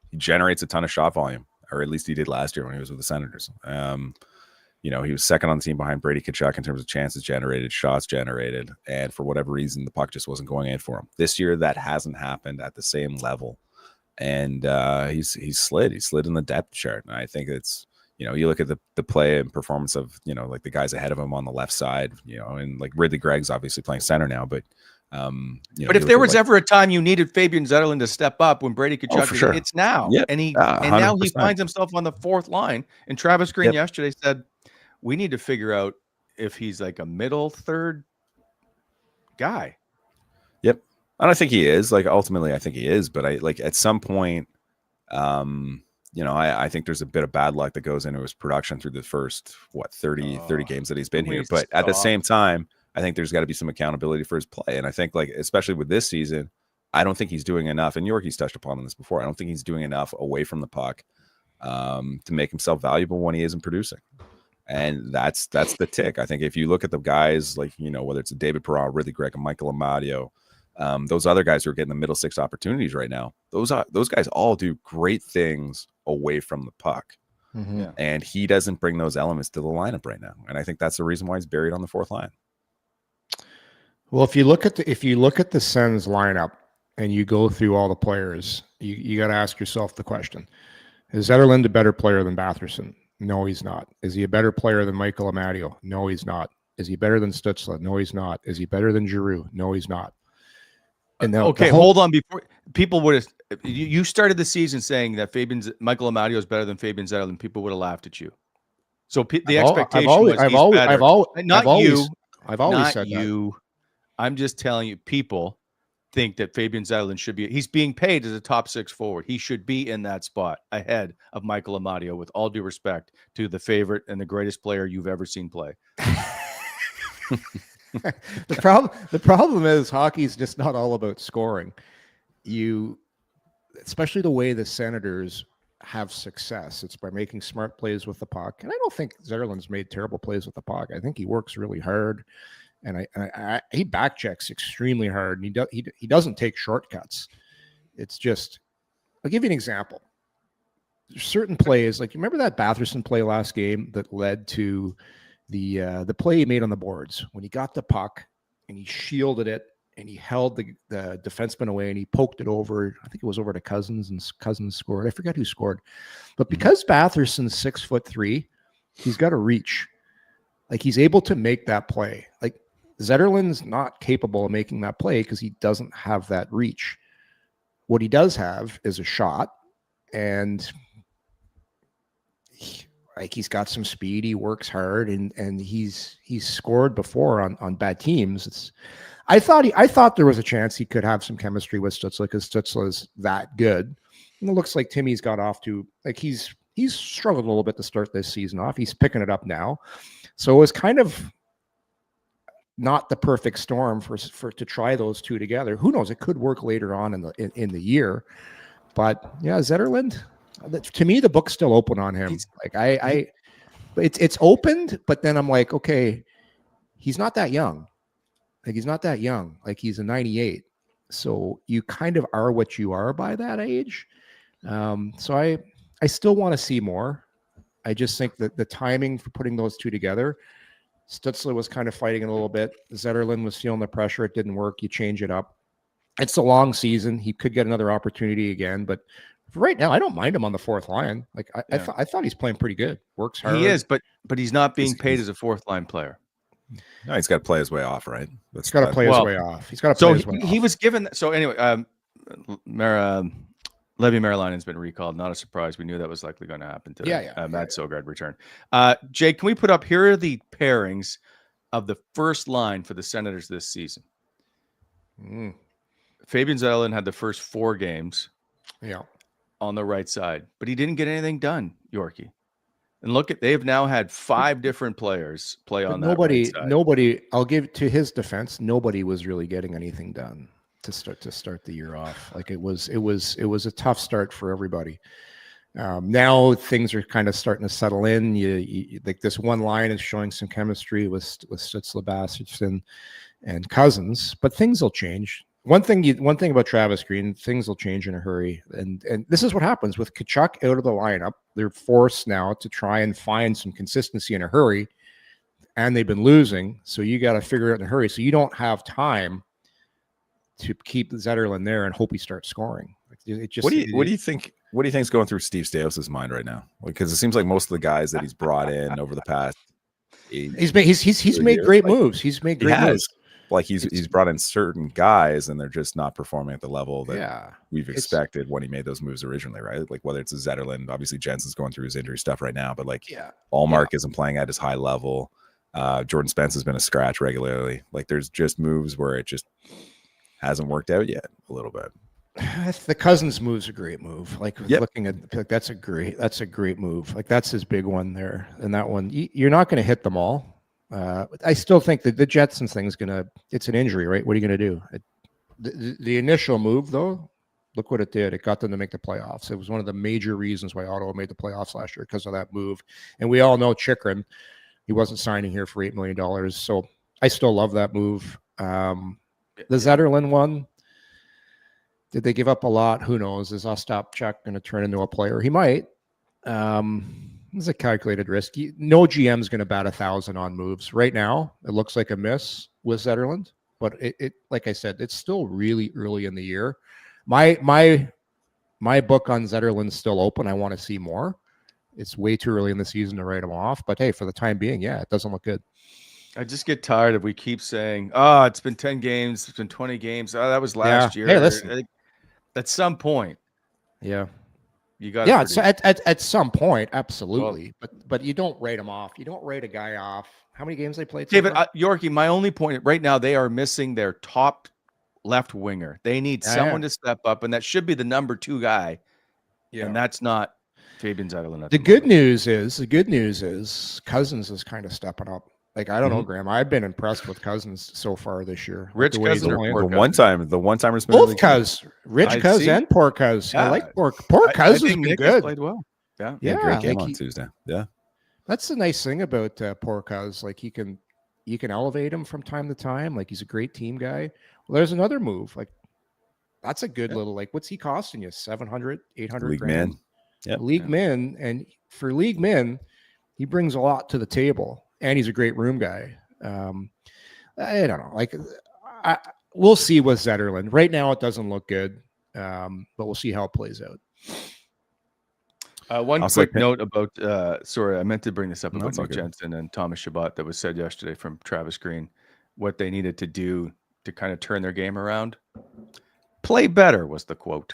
He generates a ton of shot volume, or at least he did last year when he was with the Senators. He was second on the team behind Brady Tkachuk in terms of chances generated, shots generated, and for whatever reason, the puck just wasn't going in for him. This year, that hasn't happened at the same level, and he's slid. He's slid in the depth chart, and I think it's, you look at the play and performance of, like the guys ahead of him on the left side, and like Ridley Gregg's obviously playing center now, but but if there was ever a time you needed Fabian Zetterlund to step up when Brady Tkachuk, for sure. It's now. Yep. And now he finds himself on the fourth line. And Travis Green yesterday said, we need to figure out if he's like a middle third guy. Yep. And I think he is. Like, ultimately, I think he is. But at some point, I think there's a bit of bad luck that goes into his production through the first 30 games that he's been here. But at the same time, I think there's got to be some accountability for his play. And I think, like, especially with this season, I don't think he's doing enough. And Yorkie's touched upon this before. I don't think he's doing enough away from the puck to make himself valuable when he isn't producing. And that's the tick. I think if you look at the guys, like, whether it's David Perron, Ridley Gregg, and Michael Amadio, those other guys who are getting the middle 6 opportunities right now, those guys all do great things away from the puck. Mm-hmm. Yeah. And he doesn't bring those elements to the lineup right now. And I think that's the reason why he's buried on the fourth line. Well, if you look at the Sens lineup and you go through all the players, you got to ask yourself the question: is Zetterlund a better player than Batherson? No, he's not. Is he a better player than Michael Amadio? No, he's not. Is he better than Stützle? No, he's not. Is he better than Giroux? No, he's not. And now, hold on. Before people would have, you started the season saying that Michael Amadio is better than Fabian Zetterlund, people would have laughed at you. So the expectation was I've always said that. I'm just telling you, people think that Fabian Zetterlund should be. He's being paid as a top 6 forward. He should be in that spot ahead of Michael Amadio. With all due respect to the favorite and the greatest player you've ever seen play. The problem is hockey's just not all about scoring. Especially the way the Senators have success, it's by making smart plays with the puck. And I don't think Zetterlund's made terrible plays with the puck. I think he works really hard, and he back checks extremely hard, and he doesn't take shortcuts. It's just, I'll give you an example. There's certain plays, like, you remember that Batherson play last game that led to the play he made on the boards when he got the puck and he shielded it and he held the defenseman away and he poked it over. I think it was over to Cousins, and Cousins scored. I forget who scored, but because Batherson's 6'3", he's got a reach. Like, he's able to make that play. Like, Zetterlund's not capable of making that play because he doesn't have that reach. What he does have is a shot, and he's got some speed. He works hard, and he's scored before on bad teams. I thought there was a chance he could have some chemistry with Stützle because Stützle is that good. And it looks like Timmy's got off to, like, he's struggled a little bit to start this season off. He's picking it up now. So it was kind of not the perfect storm for to try those two together. Who knows? It could work later on in the year. But yeah, Zetterlund, to me, the book's still open on him. It's opened, but then I'm like, okay, he's not that young. Like he's not that young. Like he's a 98. So you kind of are what you are by that age. So I still want to see more. I just think that the timing for putting those two together, Stützle was kind of fighting a little bit. Zetterlund was feeling the pressure. It didn't work. You change it up. It's a long season. He could get another opportunity again, but right now I don't mind him on the fourth line. Like I thought he's playing pretty good. Works hard. He is, but he's not being paid as a fourth line player. No, he's got to play his way off, right? He's got to play his way off. He's got to play his way off. He was given. So anyway, Levi Marilainen's been recalled. Not a surprise. We knew that was likely going to happen today. Matt Sogard return. Jake, can we put up here are the pairings of the first line for the Senators this season? Fabian Zetterlund had the first 4 games. Yeah. On the right side, but he didn't get anything done, Yorkie. And look they've now had 5 different players play on that right side. Nobody, I'll give to his defense, nobody was really getting anything done to start the year off. Like it was a tough start for everybody. Now things are kind of starting to settle in. You like this one line is showing some chemistry with Stützle, Bassett, and Cousins, but things will change. One thing about Travis Green, things will change in a hurry, and this is what happens with Tkachuk out of the lineup. They're forced now to try and find some consistency in a hurry, and they've been losing. So you got to figure it out in a hurry. So you don't have time to keep Zetterlund there and hope he starts scoring. It just, what do you think? What do you think is going through Steve Staios' mind right now? Because it seems like most of the guys that he's brought in over the past, he's made great moves. He's made great moves. Like he's brought in certain guys and they're just not performing at the level that we've expected when he made those moves originally, right? Like whether it's a Zetterlund, obviously Jensen's going through his injury stuff right now, but like Allmark isn't playing at his high level. Jordan Spence has been a scratch regularly. Like there's just moves where it just hasn't worked out yet a little bit. The Cousins move's a great move. Like looking at like that's a great move. Like that's his big one there. And that one, you're not going to hit them all. I still think that the Jetsons thing is it's an injury, right? What are you going to do? The initial move, though, look what it did. It got them to make the playoffs. It was one of the major reasons why Ottawa made the playoffs last year because of that move. And we all know Chychrun, he wasn't signing here for $8 million. So I still love that move. The Zetterlund one, did they give up a lot? Who knows? Is Ostapchuk going to turn into a player? He might. It's a calculated risk. No GM is going to bat 1,000 on moves. Right now, it looks like a miss with Zetterlund, but it like I said, it's still really early in the year. My book on Zetterlund's still open. I want to see more. It's way too early in the season to write him off, but hey, for the time being, it doesn't look good. I just get tired if we keep saying, "Oh, it's been 10 games, it's been 20 games. Oh, that was last year." Hey, listen. At some point, you got at some point, absolutely. Well, but you don't write him off. You don't write a guy off. How many games they played? David Yorkie, my only point right now, they are missing their top left winger. They need someone to step up, and that should be the number 2 guy. Yeah, and that's not Fabian Zetterlund. The good news is Cousins is kind of stepping up. Like I don't know, Graham. I've been impressed with Cousins so far this year. Rich Cousins, the one-timers, both Cuz, Rich Cuz and Poor Cuz. I like Poor Cuz has been good. Played well. Yeah, great game on Tuesday. Yeah, that's the nice thing about Poor Cuz. Like you can elevate him from time to time. Like he's a great team guy. Well, there's another move. Like that's a good little. Like what's he costing you? 700, 800 league grand. Man. Yep. League min, and for league min, he brings a lot to the table. And he's a great room guy. I don't know. Like, we'll see with Zetterlund. Right now, it doesn't look good, but we'll see how it plays out. One quick note about, sorry, I meant to bring this up about Jensen and Thomas Chabot that was said yesterday from Travis Green, what they needed to do to kind of turn their game around. Play better was the quote.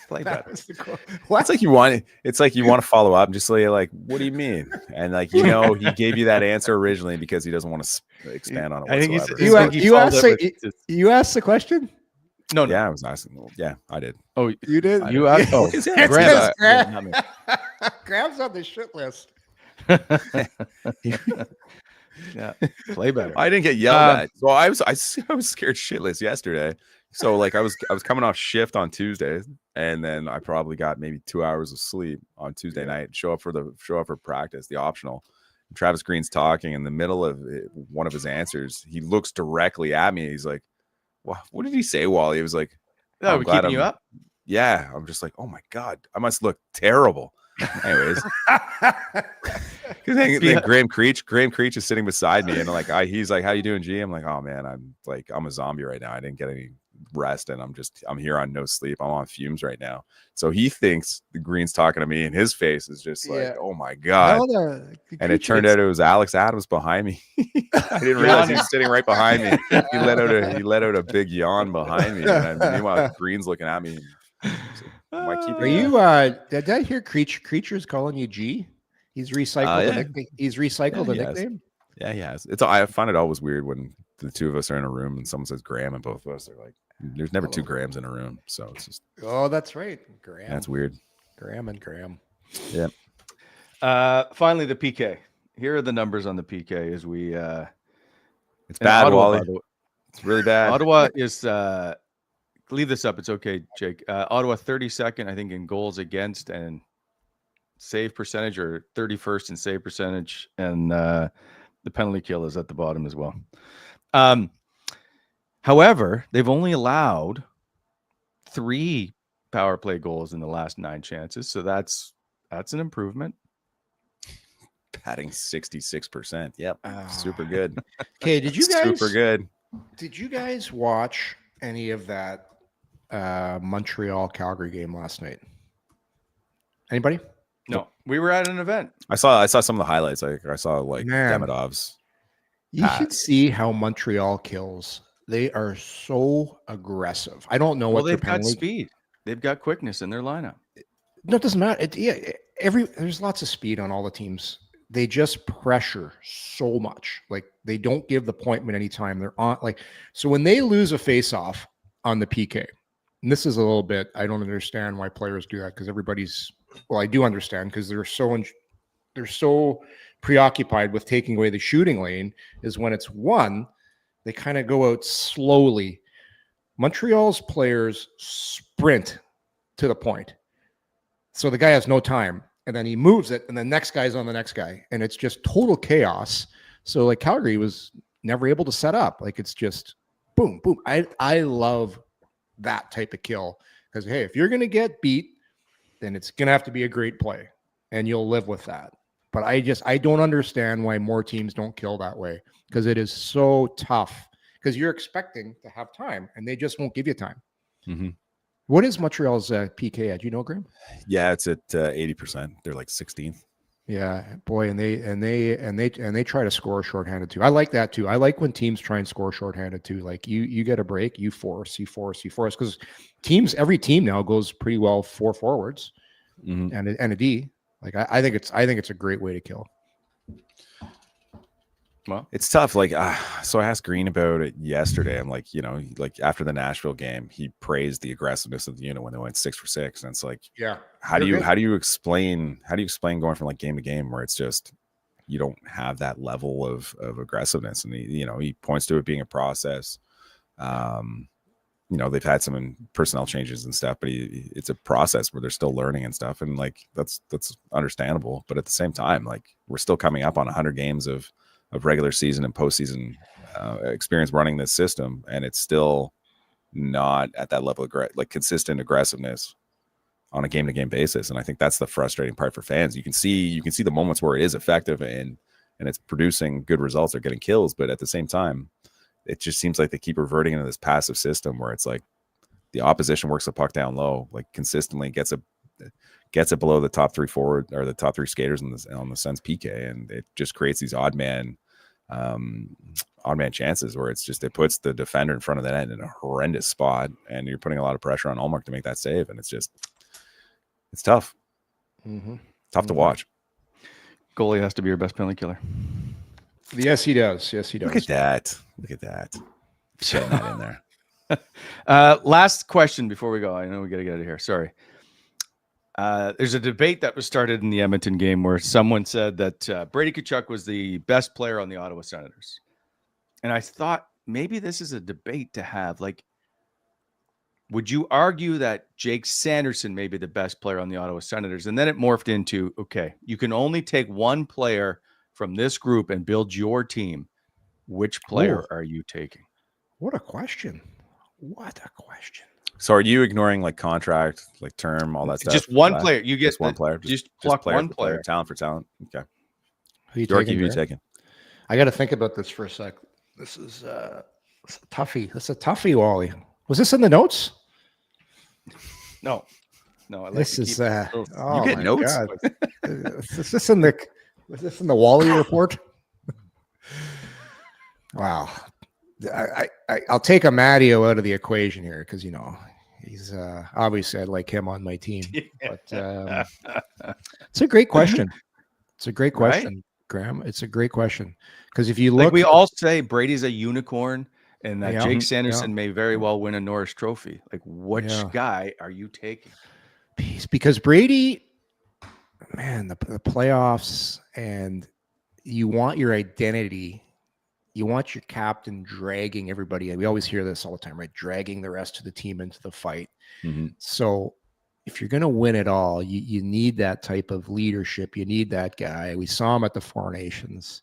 Play better. It's like you want to follow up and just say like, what do you mean? And like, he gave you that answer originally because he doesn't want to expand on it. I whatsoever. think you asked the question. No. Yeah, I was asking. Yeah, I did. Oh, you did. You asked. Oh, Graham's on the shit list. Yeah, play better. I didn't get yelled at. So I was scared shitless yesterday. So like I was coming off shift on Tuesday, and then I probably got maybe 2 hours of sleep on Tuesday night. Show up for practice, the optional. And Travis Green's talking in the middle of one of his answers. He looks directly at me. He's like, "What did he say, Wally?" He was like, Oh, we keeping you up? Yeah, I'm just like, oh my god, I must look terrible. Anyways, then Graham Creech is sitting beside me, and like he's like, "How you doing, G?" I'm like, "Oh man, I'm a zombie right now. I didn't get any rest, and I'm here on no sleep. I'm on fumes right now." So he thinks the Green's talking to me, and his face is just like, "Oh my god!" And it turned out it was Alex Adams behind me. I didn't realize he was sitting right behind me. He let out a big yawn behind me, and meanwhile Green's looking at me. Are you? Did I hear Creature's calling you G? He's recycled. Yeah. The nickname. He's recycled the nickname. Yeah, he has. I find it always weird when the two of us are in a room and someone says Graham, and both of us are like, "There's never two Grahams in a room," so it's just. Oh, that's right, Graham. That's weird. Graham and Graham. Yeah. Finally, the PK. Here are the numbers on the PK as we. It's bad, Ottawa, Wally. It's really bad. Ottawa is. Leave this up. It's okay, Jake. Ottawa 32nd, I think, in goals against and save percentage, or 31st in save percentage, and the penalty kill is at the bottom as well. However, they've only allowed 3 power play goals in the last 9 chances, so that's an improvement. Batting 66%. Yep, super good. Okay, did you guys? Super good. Did you guys watch any of that Montreal Calgary game last night? Anybody? No, we were at an event. I saw some of the highlights. I saw like Man. Demidov's. You should see how Montreal kills. They are so aggressive. I don't know what they've their got penalty. speed. They've got quickness in their lineup. No, it doesn't matter. There's lots of speed on all the teams. They just pressure so much. Like they don't give the point at any time. They're on so when they lose a face-off on the PK, and this is a little bit, I don't understand why players do that, because I do understand, because they're so preoccupied with taking away the shooting lane, is when it's won, they kind of go out slowly. Montreal's players sprint to the point. So the guy has no time, and then he moves it, and the next guy's on the next guy, and it's just total chaos. So like Calgary was never able to set up. Like it's just boom, boom. I love that type of kill, because hey, if you're going to get beat, then it's going to have to be a great play, and you'll live with that. But I don't understand why more teams don't kill that way, because it is so tough, because you're expecting to have time and they just won't give you time. Mm-hmm. What is Montreal's PK at? Do you know, Graham? Yeah, it's at 80%. They're like 16th. Yeah, boy, and they try to score shorthanded too. I like that too. I like when teams try and score shorthanded too. Like you get a break, you force, because every team now goes pretty well 4 forwards and a D. Like I think it's a great way to kill. Well, it's tough. Like, so I asked Green about it yesterday. I'm like, like after the Nashville game, he praised the aggressiveness of the unit when they went 6 for 6, and it's like, yeah, how do you explain going from like game to game where it's just you don't have that level of aggressiveness? And he points to it being a process. They've had some personnel changes and stuff, but it's a process where they're still learning and stuff, and like that's understandable. But at the same time, like we're still coming up on 100 games of regular season and postseason experience running this system, and it's still not at that level of consistent aggressiveness on a game-to-game basis. And I think that's the frustrating part for fans. You can see the moments where it is effective and it's producing good results or getting kills, but at the same time, it just seems like they keep reverting into this passive system where it's like the opposition works the puck down low, like consistently gets it below the top 3 forward or the top 3 skaters on the Sens PK, and it just creates these odd man chances where it's just it puts the defender in front of the net in a horrendous spot, and you're putting a lot of pressure on Ullmark to make that save, and it's tough. Tough to watch. Goalie has to be your best penalty killer. Yes, he does. Look at that. Putting that in there. Last question before we go. I know we got to get out of here. Sorry. There's a debate that was started in the Edmonton game where someone said that Brady Tkachuk was the best player on the Ottawa Senators. And I thought maybe this is a debate to have. Like, would you argue that Jake Sanderson may be the best player on the Ottawa Senators? And then it morphed into, okay, you can only take one player from this group and build your team. Which player are you taking? What a question. What a question. So are you ignoring like contract, like term, all that stuff? Just one player. You get just one player. Just pluck one player. Talent for talent. Okay. Who you Yorkie, taking, who you Brent? taking? I got to think about this for a sec. This is a toughie. This is a toughie, Wally. Was this in the notes? No. I like This to is keep oh You get my notes? God. Was this in the Wally report? Wow. I'll take Amadio out of the equation here because he's obviously I'd like him on my team. But it's a great question. It's a great question, Graham. It's a great question because if you look, like we all say Brady's a unicorn and that Yeah. Jake Sanderson Yeah. may very well win a Norris Trophy. Like, which Yeah. guy are you taking? because Brady, man, the playoffs, and you want your identity. You want your captain dragging everybody in. We always hear this all the time, right? Dragging the rest of the team into the fight. Mm-hmm. So if you're going to win it all, you need that type of leadership. You need that guy. We saw him at the Four Nations.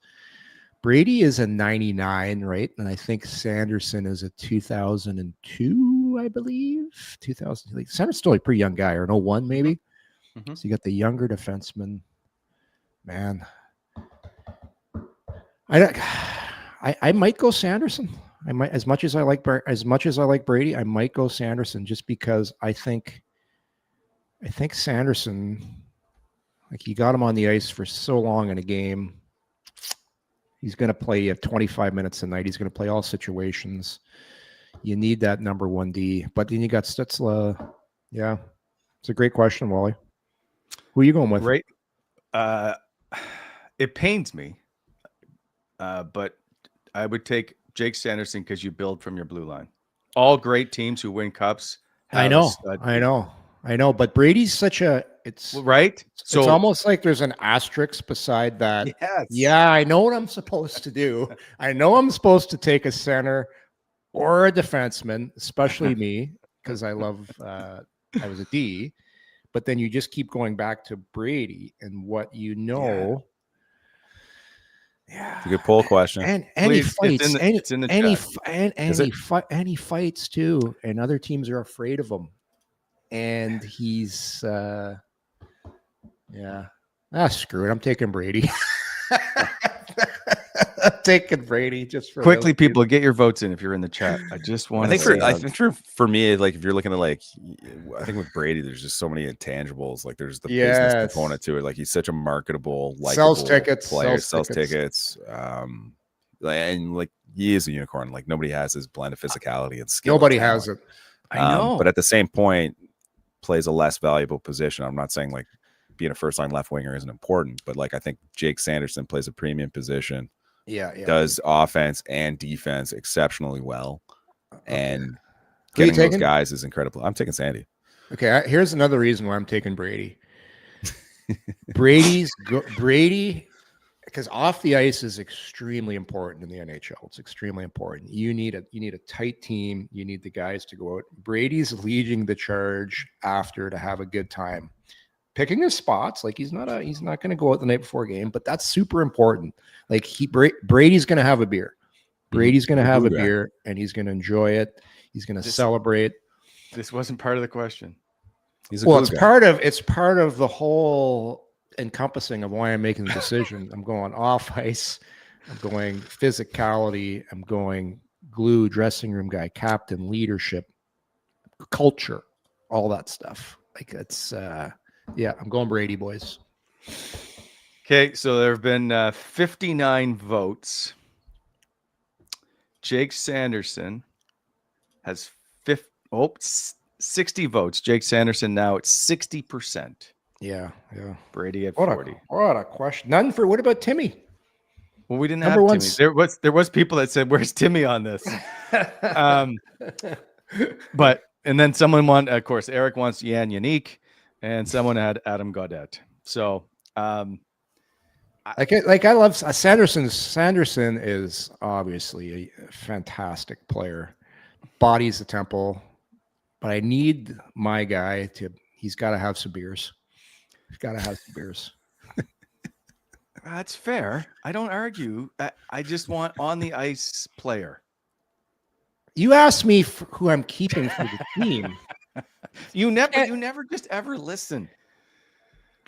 Brady is a 99, right? And I think Sanderson is a 2002, I believe. 2000. Like, Sanderson's still a pretty young guy, or an 01 maybe. Mhm. So you got the younger defenseman. Man, I might go Sanderson. I might, as much as I like Brady, I might go Sanderson just because I think Sanderson, like, you got him on the ice for so long in a game. He's going to play 25 minutes a night. He's going to play all situations. You need that number 1D, but then you got Stützle. Yeah, it's a great question, Wally. Who are you going with? Right. It pains me, but I would take Jake Sanderson because you build from your blue line. All great teams who win cups. I know. But Brady's such a right. So it's almost like there's an asterisk beside that. Yes. Yeah, I know what I'm supposed to do. I know I'm supposed to take a center or a defenseman, especially me, because I love. I was a D, but then you just keep going back to Brady and what you know. Yeah, It's a good poll question. and Please, he fights, it's in the chat. and he fights too, and other teams are afraid of him, and he's screw it, I'm taking Brady. I'm taking Brady just for Quickly, those people, get your votes in if you're in the chat. I just want to say, I think for me, like, if you're looking at, like, I think with Brady, there's just so many intangibles. Like, there's the business component to it. Like, he's such a marketable, likable Sells tickets, player, sells sells tickets. And like, he is a unicorn. Like, nobody has his blend of physicality and skill. Nobody has it. I know, but at the same point, plays a less valuable position. I'm not saying like being a first line left winger isn't important, but like, I think Jake Sanderson plays a premium position. Yeah. Does offense and defense exceptionally well, and Who you getting those taking? guys is incredible. I'm taking Sandy. Okay, here's another reason why I'm taking Brady. Brady, because off the ice is extremely important in the NHL. It's extremely important. You need a tight team. You need the guys to go out. Brady's leading the charge after to have a good time, picking his spots. Like, he's not going to go out the night before a game, but that's super important. Like, Brady's going to have a beer. Brady's going to have a beer, and he's going to enjoy it. He's going to celebrate. this wasn't part of the question. He's a Well, cool it's guy. part of the whole encompassing of why I'm making the decision. I'm going off ice. I'm going physicality. I'm going glue, dressing room guy, captain, leadership, culture, all that stuff. Like, it's I'm going Brady, boys. Okay, so there have been 59 votes. Jake Sanderson has 60 votes. Jake Sanderson now at 60%. Yeah. Brady at What 40. What a question. None for, what about Timmy? Well, we didn't Number have one's- Timmy. There was people that said, "Where's Timmy on this?" But and then someone of course, Eric wants Yan Yannick. and someone had Adam Gaudette. So, I love Sanderson. Sanderson is obviously a fantastic player. Bodies the temple, but I need my guy to. He's got to have some beers. He's got to have some beers. That's fair. I don't argue. I just want on the ice player. You asked me who I'm keeping for the team. You never just ever listen.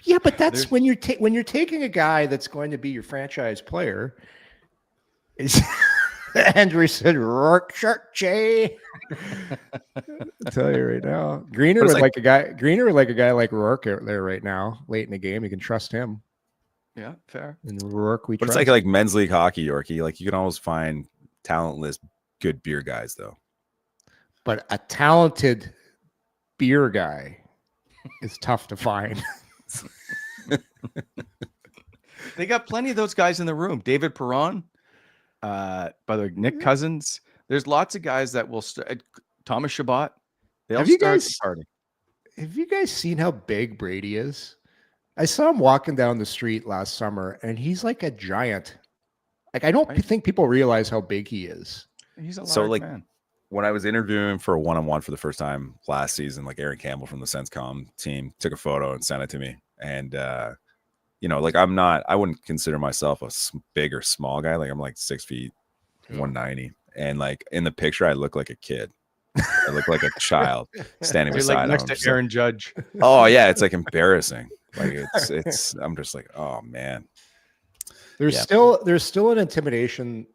Yeah, but that's when you're taking a guy that's going to be your franchise player. Is Andrew said Shark Jay. I'll tell you right now. Greener would like a guy like Rourke out there right now, late in the game. You can trust him. Yeah, fair. And Rourke, But it's like men's league hockey, Yorkie. Like you can always find talentless, good beer guys, though. But a talented beer guy is tough to find. They got plenty of those guys in the room. David Perron, by the way, Nick Cousins. There's lots of guys that will start. Thomas Chabot. Have you guys seen how big Brady is? I saw him walking down the street last summer, and he's like a giant. Like I don't think people realize how big he is. He's a large man. When I was interviewing for a one-on-one for the first time last season, like Aaron Campbell from the Sens team took a photo and sent it to me. And, like I wouldn't consider myself a big or small guy. Like I'm like 6 feet, 190. And like in the picture, I look like a kid. I look like a child standing beside next to Aaron Judge. Oh yeah. It's like embarrassing. Like I'm just like, oh man. There's still an intimidation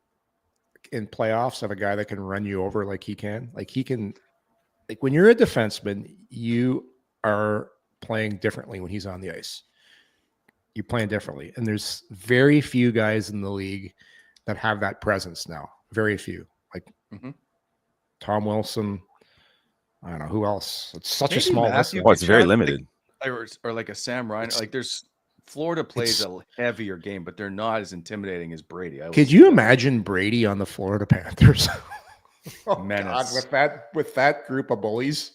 in playoffs of a guy that can run you over like he can. Like when you're a defenseman, you are playing differently when he's on the ice. You're playing differently. And there's very few guys in the league that have that presence now. Very few. Like Tom Wilson. I don't know who else. It's such a small list. Oh, it's very limited. Or like a Sam Ryan. Like there's Florida plays a heavier game, but they're not as intimidating as Brady. Could you imagine Brady on the Florida Panthers? Oh, menace. God, with that group of bullies.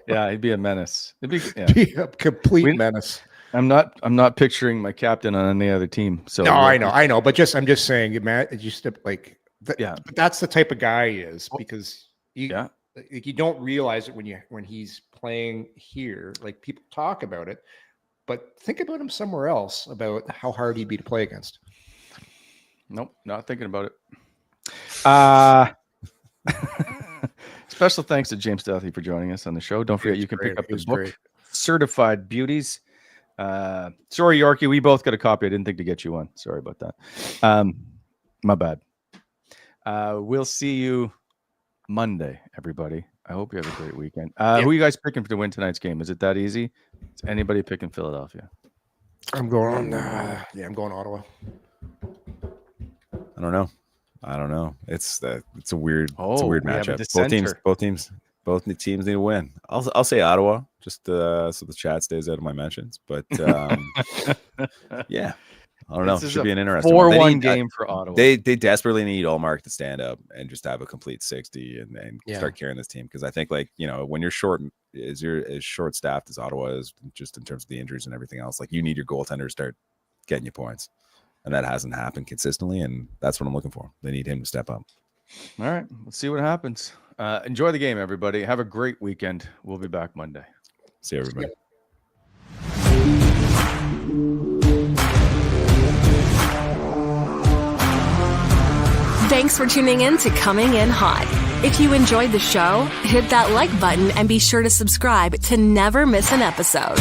Yeah, he'd be a menace. It'd be a complete menace. I'm not picturing my captain on any other team. So no, I know, but I'm just saying, man, but that's the type of guy he is because you don't realize it when he's playing here. Like people talk about it, but think about him somewhere else about how hard he'd be to play against. Nope, not thinking about it. Special thanks to James Duthie for joining us on the show. Don't forget you can pick up the book, Certified Beauties. Sorry, Yorkie, we both got a copy. I didn't think to get you one. Sorry about that. My bad. We'll see you Monday, everybody. I hope you have a great weekend. Who are you guys picking to win tonight's game? Is it that easy? Is anybody picking Philadelphia? I'm going Ottawa. I don't know. It's a weird matchup. Both teams need to win. I'll say Ottawa just so the chat stays out of my mentions. But yeah, I don't know. It should be an interesting 4-1 game for Ottawa. They desperately need Allmark to stand up and just have a complete 60 and start carrying this team because I think when you're as short staffed as Ottawa is just in terms of the injuries and everything else, like you need your goaltender to start getting you points. And that hasn't happened consistently, and that's what I'm looking for. They need him to step up. All right, let's see what happens. Enjoy the game, everybody. Have a great weekend. We'll be back Monday. See you, everybody. Thanks for tuning in to Coming In Hot. If you enjoyed the show, hit that like button and be sure to subscribe to never miss an episode.